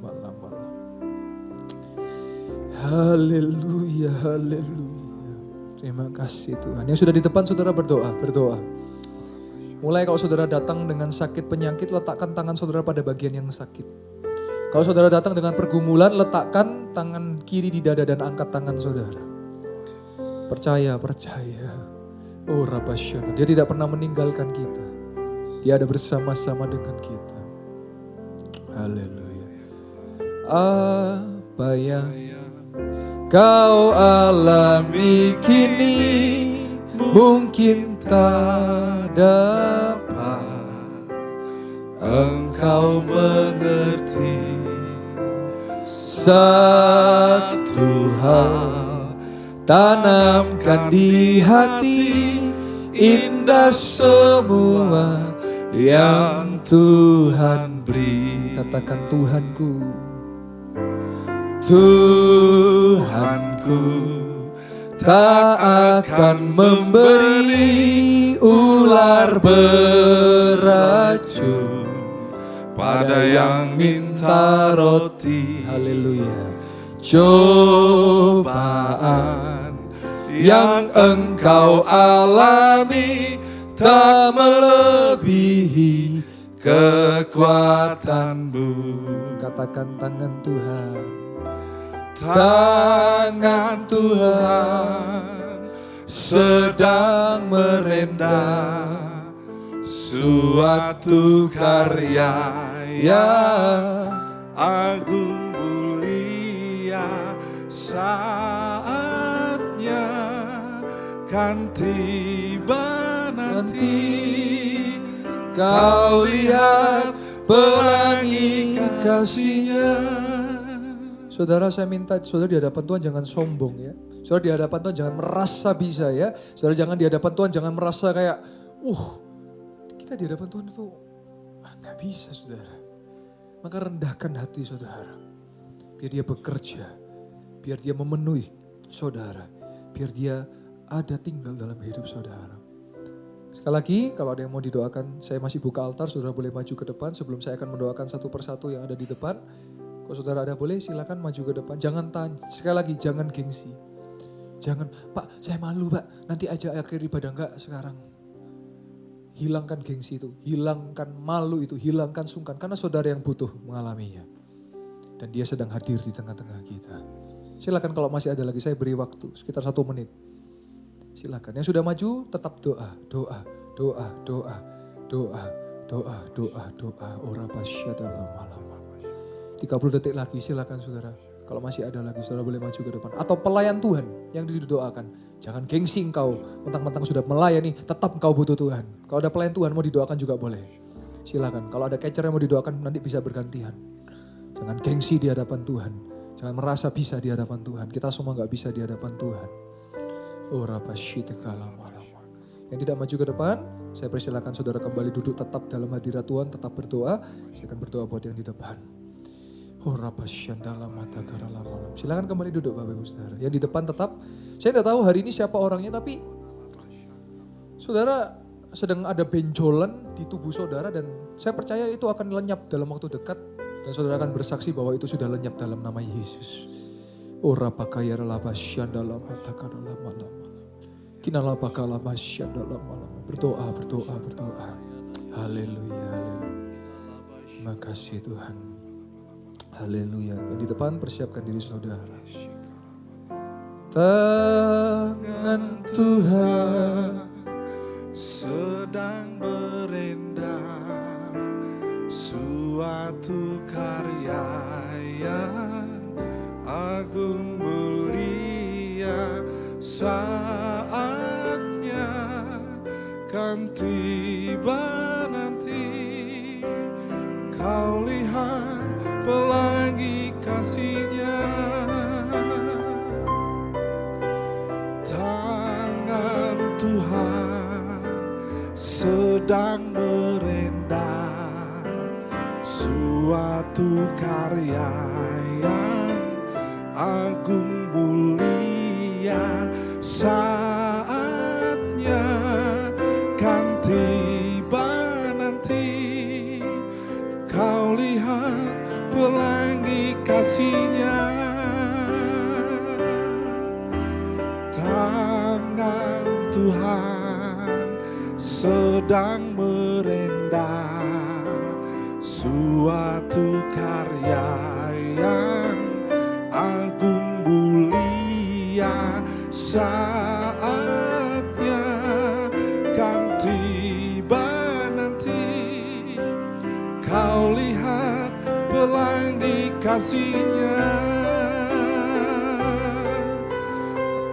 Haleluya, haleluya. Terima kasih Tuhan. Yang sudah di depan saudara berdoa. Mulai kalau saudara datang dengan sakit penyakit, letakkan tangan saudara pada bagian yang sakit. Kalau saudara datang dengan pergumulan, letakkan tangan kiri di dada dan angkat tangan saudara. Percaya. Oh Rabasyana, dia tidak pernah meninggalkan kita. Dia ada bersama-sama dengan kita. Haleluya. Apa yang kau alami kini mungkin tak dapat engkau mengerti. Satu hal tanamkan di hati, indah semua yang Tuhan beri. Katakan Tuhanku, Tuhanku tak akan memberi ular beracun pada yang minta roti. Haleluya. Cobaan yang engkau alami tak melebihi kekuatanmu. Katakan tangan Tuhan. Tangan Tuhan sedang merendah suatu karya yang agung mulia. Saatnya kan tiba nanti, kau lihat pelangi kasih-Nya. Saudara, saya minta saudara di hadapan Tuhan jangan sombong ya. Saudara di hadapan Tuhan jangan merasa bisa ya. Saudara jangan di hadapan Tuhan jangan merasa kayak, kita di hadapan Tuhan itu gak bisa saudara. Maka rendahkan hati saudara. Biar dia bekerja. Biar dia memenuhi saudara. Biar dia ada tinggal dalam hidup saudara. Sekali Sekali lagi, kalau ada yang mau didoakan, saya masih buka altar, saudara boleh maju ke depan sebelum saya akan mendoakan satu persatu yang ada di depan. Kalau saudara ada boleh silakan maju ke depan. Jangan sekali lagi jangan gengsi. Jangan, Pak saya malu Pak, nanti aja akhir ibadah, enggak sekarang. Hilangkan gengsi itu, hilangkan malu itu, hilangkan sungkan. Karena saudara yang butuh mengalaminya. Dan dia sedang hadir di tengah-tengah kita. Silakan kalau masih ada lagi, saya beri waktu sekitar 1 menit. Silakan, yang sudah maju tetap doa, doa, doa, doa, doa, doa, doa, doa. Ora pasyadalam malam. 30 detik lagi silakan saudara. Kalau masih ada lagi saudara boleh maju ke depan. Atau pelayan Tuhan yang didoakan. Jangan gengsi engkau, mentang-mentang sudah melayani, tetap engkau butuh Tuhan. Kalau ada pelayan Tuhan mau didoakan juga boleh. Silakan, kalau ada catcher yang mau didoakan nanti bisa bergantian. Jangan gengsi di hadapan Tuhan. Jangan merasa bisa di hadapan Tuhan. Kita semua gak bisa di hadapan Tuhan. Yang tidak maju ke depan, saya persilakan saudara kembali duduk tetap dalam hadirat Tuhan, tetap berdoa. Saya akan berdoa buat yang di depan. Silakan kembali duduk Bapak Ibu Saudara. Yang di depan tetap, saya tidak tahu hari ini siapa orangnya, tapi saudara sedang ada benjolan di tubuh saudara dan saya percaya itu akan lenyap dalam waktu dekat dan saudara akan bersaksi bahwa itu sudah lenyap dalam nama Yesus. Berdoa, berdoa, berdoa. Haleluya, haleluya. Terima kasih Tuhan. Haleluya. Yang di depan persiapkan diri saudara. Tangan Tuhan sedang berendam suatu karya yang agung mulia, saatnya kan tiba nanti. Kau lihat pelangi kasih-Nya, tangan Tuhan sedang merendam suatu karya yang agung mulia, saatnya kan tiba nanti. Kau lihat pelangi kasih-Nya, tangan Tuhan sedang merendam suatu karya yang agung mulia, saatnya kan tiba nanti. Kau lihat pelangi kasih-Nya,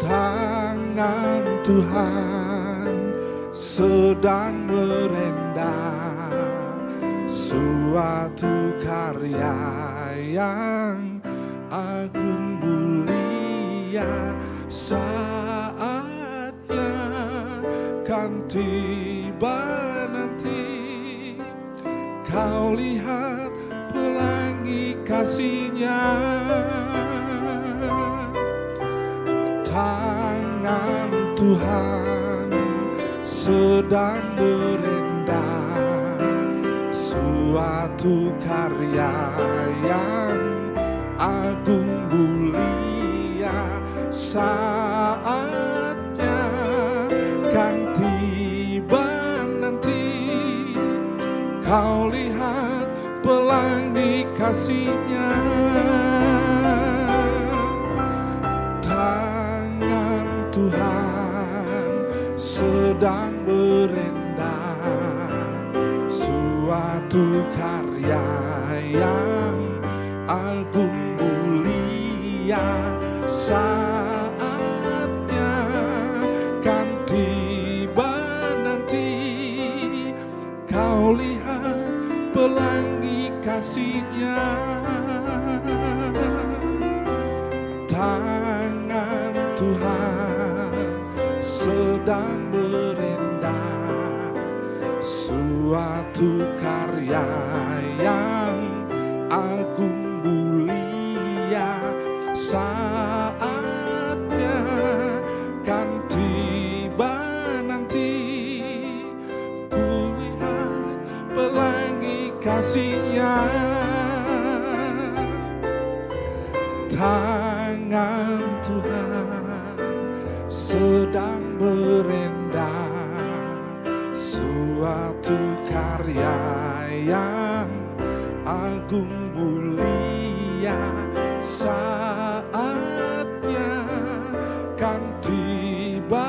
tangan Tuhan sedang merendam suatu karya yang agung mulia, saatnya kan tiba nanti. Kau lihat pelangi kasih-Nya, tangan Tuhan sedang merendam suatu karya yang agung mulia, saatnya kan tiba nanti. Kau lihat pelangi kasih-Nya, tangan Tuhan sedang merendam suatu karya yang agung mulia, saatnya kan tiba nanti. Kau lihat pelangi kasih-Nya, tangan Tuhan sedang merendam suatu karya yang agung mulia, saatnya kan tiba nanti. pelangi kasih-Nya. Tangan Tuhan sedang berendah, suatu karya yang agung mulia. Saatnya kan tiba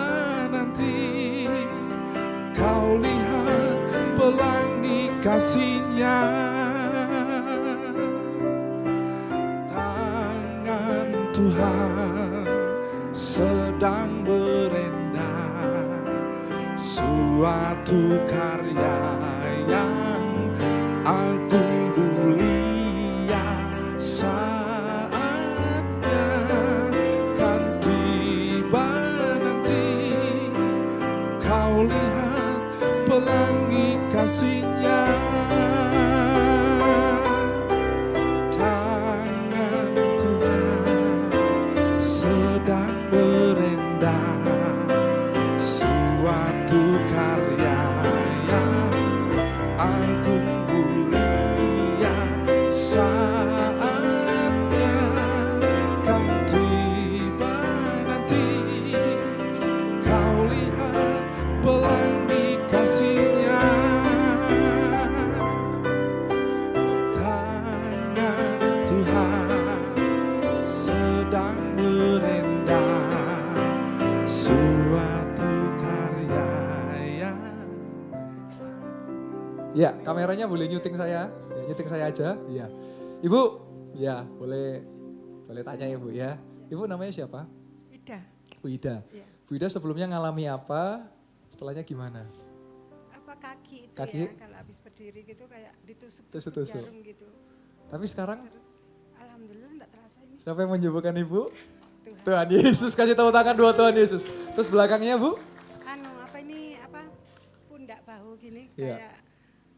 nanti, kau lihat pelangi kasih-Nya. Tangan Tuhan sedang berendah, suatu karya yang agung mulia. Saatnya kan tiba nanti, kau lihat pelangi kasih-Nya. Tangan Tuhan sedang berendah, suatu karya yang agung mulia. Saatnya kan tiba nanti, kau lihat pelangi kasih-Nya. Tangan Tuhan sedang berendah, suatu karya yang... Ya, kameranya boleh nyuting saya. Ya, nyuting saya aja. Ya. Ibu, ya boleh tanya ya Bu ya. Ibu namanya siapa? Ida. Bu Ida. Ya. Bu Ida sebelumnya ngalami apa? Setelahnya gimana? Apa kaki itu Kaki? ya, kalau habis berdiri gitu kayak ditusuk-tusuk Tusuk-tusuk. jarum gitu. Tapi sekarang Terus alhamdulillah enggak terasa ini. siapa yang menyembuhkan Ibu? Tuhan. Tuhan Yesus, kasih tepuk tangan dua Tuhan Yesus. Terus belakangnya Bu? Pundak bahu gini Iya.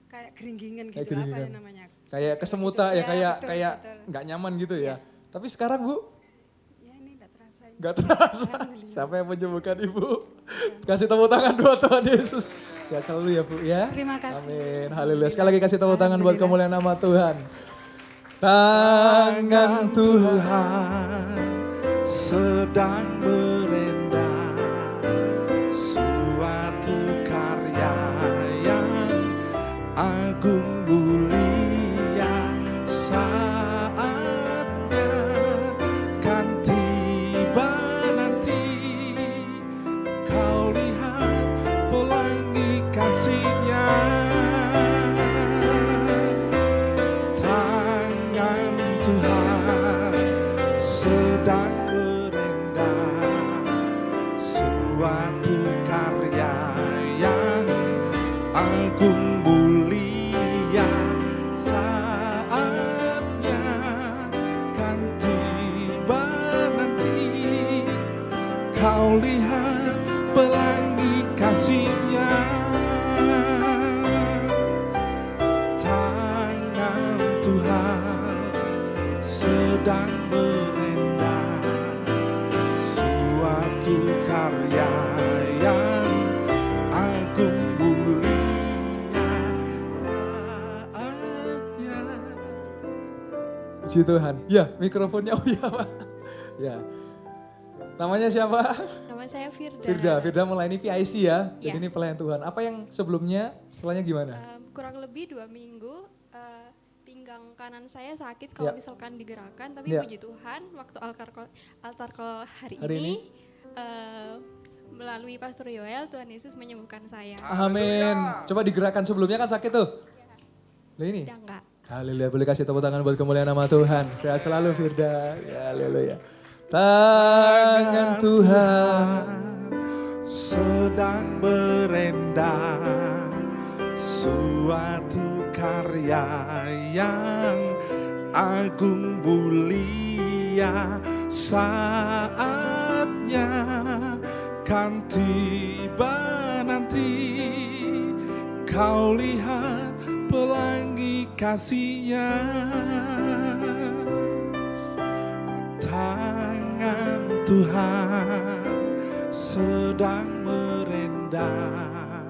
kayak geringgingan Kayak gitu, apa geringgingan. ya namanya? Kayak kesemutan ya, Iya, kayak betul. nggak nyaman gitu ya. Iya. Tapi sekarang Bu, Ya ini enggak terasa ini. nggak terasa. Alhamdulillah. Siapa yang menyembuhkan Ibu? Kasih tepuk tangan dua Tuhan Yesus. Sehat selalu ya Bu ya. Terima kasih. Amin. Haleluya. Sekali lagi kasih tepuk tangan buat Alhamdulillah. kemuliaan nama Tuhan. Tangan Tuhan sedang berendah, suatu karya yang agung mulia. Saatnya kan tiba nanti, kau lihat pelangi kasih-Nya. Tangan Tuhan sedang berendah, suatu karya yang agung mulia. Saatnya kan tiba nanti, kau lihat pelangi kasih-Nya. Tangan Tuhan sedang berendah, suatu karya yang agung mulia. Saatnya. Puji Tuhan. Ya, mikrofonnya oh ya Pak. Ya. Namanya siapa? Nama saya Firda. Firda melayani PIC ya. Ya. Jadi ini pelayan Tuhan. Apa yang sebelumnya, setelahnya gimana? Kurang lebih 2 minggu pinggang kanan saya sakit kalau Ya. misalkan digerakkan. Tapi Ya. puji Tuhan waktu altar call hari Hari ini melalui Pastor Yoel, Tuhan Yesus menyembuhkan saya. Amin. Coba digerakkan sebelumnya kan sakit tuh. Lah ini. Udah enggak. Haleluya, boleh kasih tepuk tangan buat kemuliaan nama Tuhan. Sehat selalu Firda. Ya, haleluya. Tangan Tuhan sedang berendah, suatu karya yang agung mulia. Saatnya kan tiba nanti, kau lihat pelangi kasih-Nya. Tangan Tuhan sedang merendah,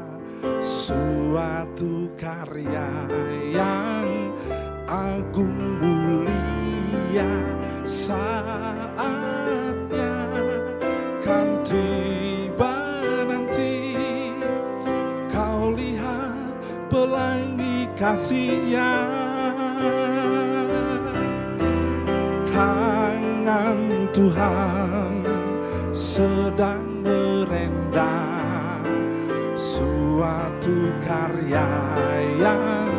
suatu karya yang agung mulia, saatnya kan tiba nanti kau lihat pelangi kasih-Nya. Tangan Tuhan sedang merendam suatu karya yang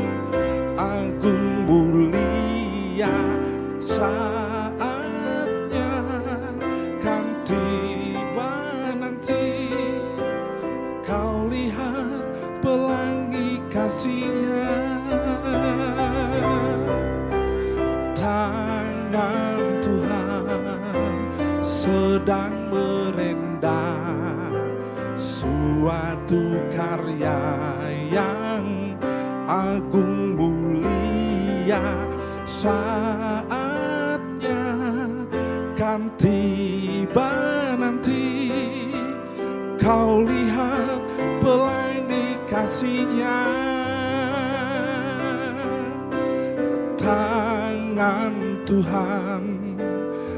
agung mulia, saatnya kan tiba nanti kau lihat pelangi kasih-Nya. Tangan Tuhan sedang merendam suatu karya yang agung mulia, saatnya kan tiba nanti kau lihat pelangi kasih-Nya. Tangan Tuhan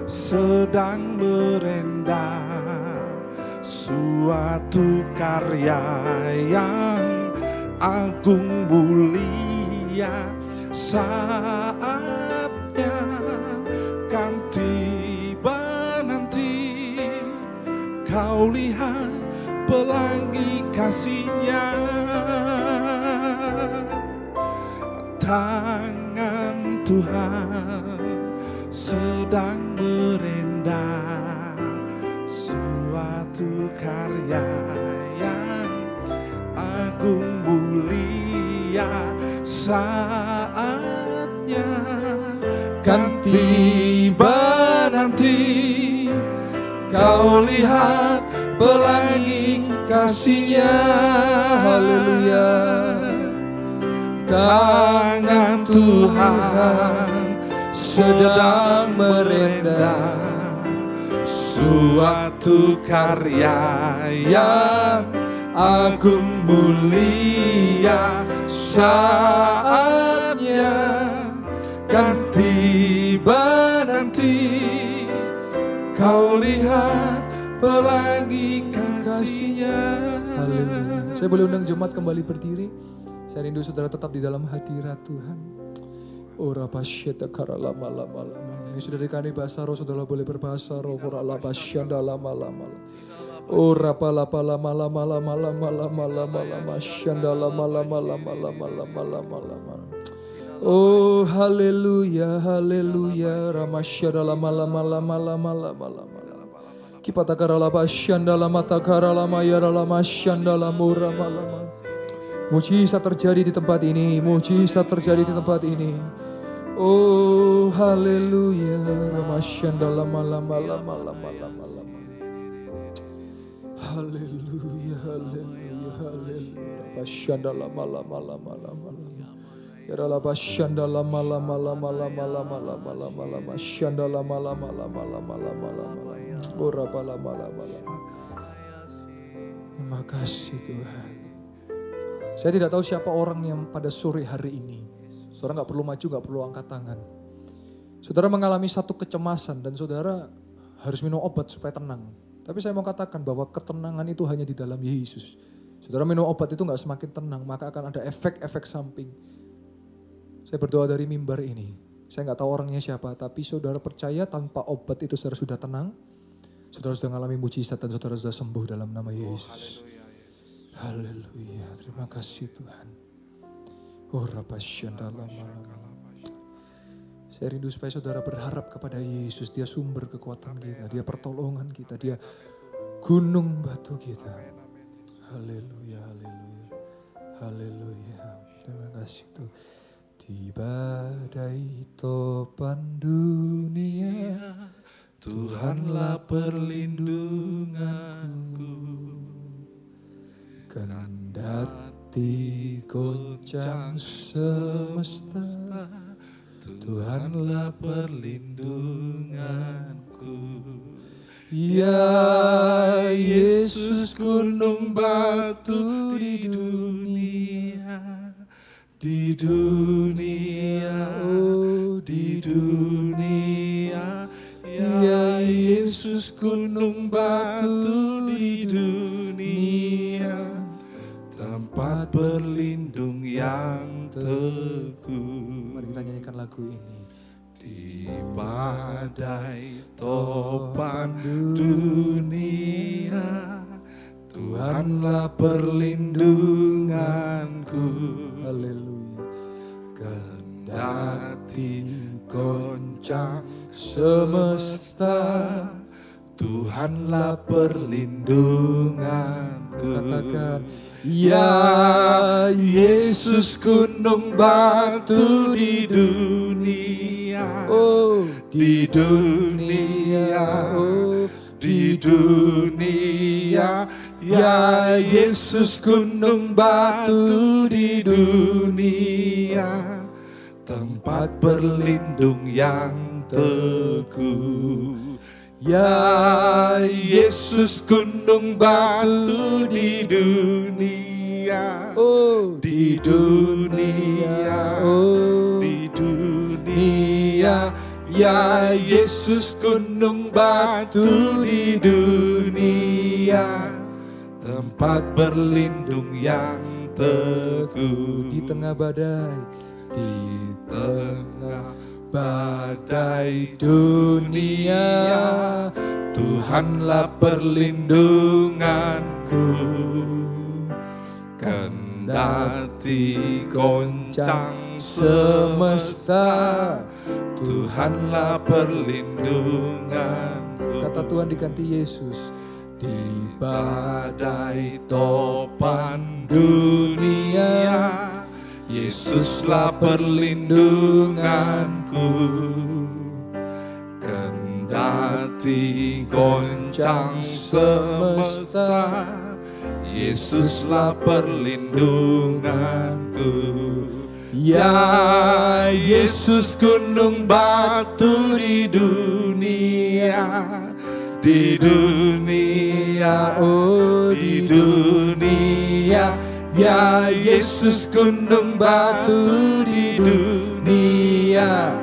sedang merendam suatu karya yang agung mulia, saatnya kan tiba nanti kau lihat pelangi kasih-Nya. Tangan Tuhan sedang merendam suatu karya yang agung mulia, saatnya kan tiba nanti kau lihat pelangi kasih-Nya. Haleluya. Tangan Tuhan sedang merendam suatu karya yang agung mulia, saatnya kan tiba nanti kau lihat pelangi kasih-Nya. Haleluya. Saya boleh undang jemaat kembali berdiri. Saya rindu saudara tetap di dalam hadirat Tuhan. Ora pasyata karala lama. Yang sudah dikani bahasa roh, saudara boleh berbahasa roh. Ora la pasyanda lama. Ora pala lama. Masyanda lama. Oh haleluya. Ramasyada lama. Kipata karala pasyanda lama takara lama yara lama syanda lama. Mujizat terjadi di tempat ini, mujizat terjadi di tempat ini. Oh haleluya, ramasyanda lama. Haleluya. Pasyanda lama. Ya la pasyanda lama. Syanda lama. Ora lama. Terima kasih Tuhan. Saya tidak tahu siapa orang yang pada sore hari ini, saudara gak perlu maju, gak perlu angkat tangan. Saudara mengalami satu kecemasan dan saudara harus minum obat supaya tenang. Tapi saya mau katakan bahwa ketenangan itu hanya di dalam Yesus. Saudara minum obat itu gak semakin tenang, maka akan ada efek-efek samping. Saya berdoa dari mimbar ini, saya gak tahu orangnya siapa, tapi saudara percaya tanpa obat itu saudara sudah tenang, saudara sudah mengalami mujizat dan saudara sudah sembuh dalam nama Yesus. Haleluya, terima kasih Tuhan. Oh rapasyanda lama. Saya rindu supaya saudara berharap kepada Yesus. Dia sumber kekuatan kita, Dia pertolongan kita, Dia gunung batu kita. Haleluya. Terima kasih Tuhan. Di badai topan dunia, Tuhanlah perlindunganku. Kendati goncang semesta, Tuhanlah perlindunganku. Ya Yesus gunung batu di dunia, di dunia, di dunia, ya Yesus gunung batu di dunia, tempat berlindung yang teguh. Mari kita nyanyikan lagu ini. Di badai topan dunia, Tuhanlah perlindunganku. Haleluya. Kendati goncang semesta, Tuhanlah perlindunganku. Katakan, Ya Yesus gunung batu di dunia, di dunia, di dunia, ya Yesus gunung batu di dunia, tempat berlindung yang teguh. Ya Yesus gunung batu di dunia, di dunia, di dunia, ya Yesus gunung batu di dunia, tempat berlindung yang teguh. di tengah badai, Di tengah badai dunia, Tuhanlah perlindunganku. Kendati goncang semesta, Tuhanlah perlindunganku. kata Tuhan diganti Yesus. Di badai topan dunia, Yesuslah perlindunganku. Kendati goncang semesta, Yesuslah perlindunganku. Ya Yesus gunung batu di dunia, di dunia, di dunia, ya Yesus gunung batu di dunia,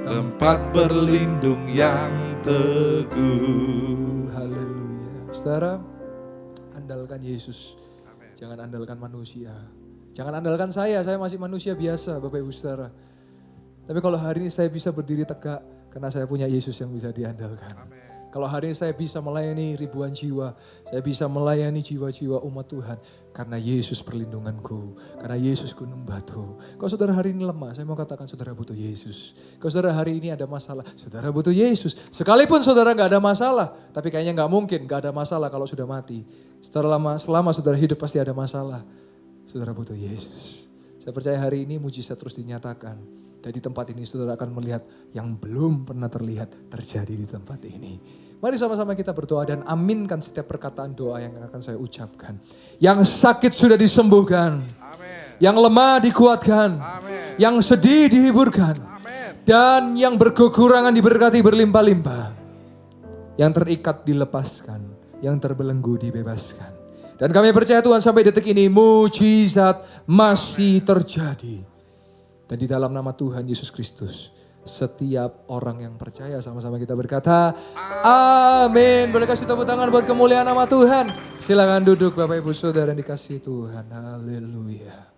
tempat berlindung yang teguh. Haleluya. Saudara, andalkan Yesus. Jangan andalkan manusia. Jangan andalkan saya masih manusia biasa Bapak Ibu Saudara. Tapi kalau hari ini saya bisa berdiri tegak karena saya punya Yesus yang bisa diandalkan. Kalau hari ini saya bisa melayani ribuan jiwa, saya bisa melayani jiwa-jiwa umat Tuhan karena Yesus perlindunganku, karena Yesus gunung batu. Kalau saudara hari ini lemah, saya mau katakan saudara butuh Yesus. Kalau saudara hari ini ada masalah, saudara butuh Yesus. Sekalipun saudara gak ada masalah, tapi kayaknya gak mungkin gak ada masalah kalau sudah mati. Selama saudara hidup pasti ada masalah. Saudara butuh Yesus. Saya percaya hari ini mujizat terus dinyatakan. Dan di tempat ini saudara akan melihat yang belum pernah terlihat terjadi di tempat ini. Mari sama-sama kita berdoa dan aminkan setiap perkataan doa yang akan saya ucapkan. Yang sakit sudah disembuhkan. Amin. Yang lemah dikuatkan. Amin. Yang sedih dihiburkan. Amin. Dan yang berkekurangan diberkati berlimpah-limpah. Yang terikat dilepaskan. Yang terbelenggu dibebaskan. Dan kami percaya Tuhan sampai detik ini mujizat masih terjadi. Dan di dalam nama Tuhan Yesus Kristus, setiap orang yang percaya sama-sama kita berkata, amin. Boleh kasih tepuk tangan buat kemuliaan nama Tuhan. Silakan duduk Bapak Ibu Saudara yang dikasihi Tuhan. Haleluya.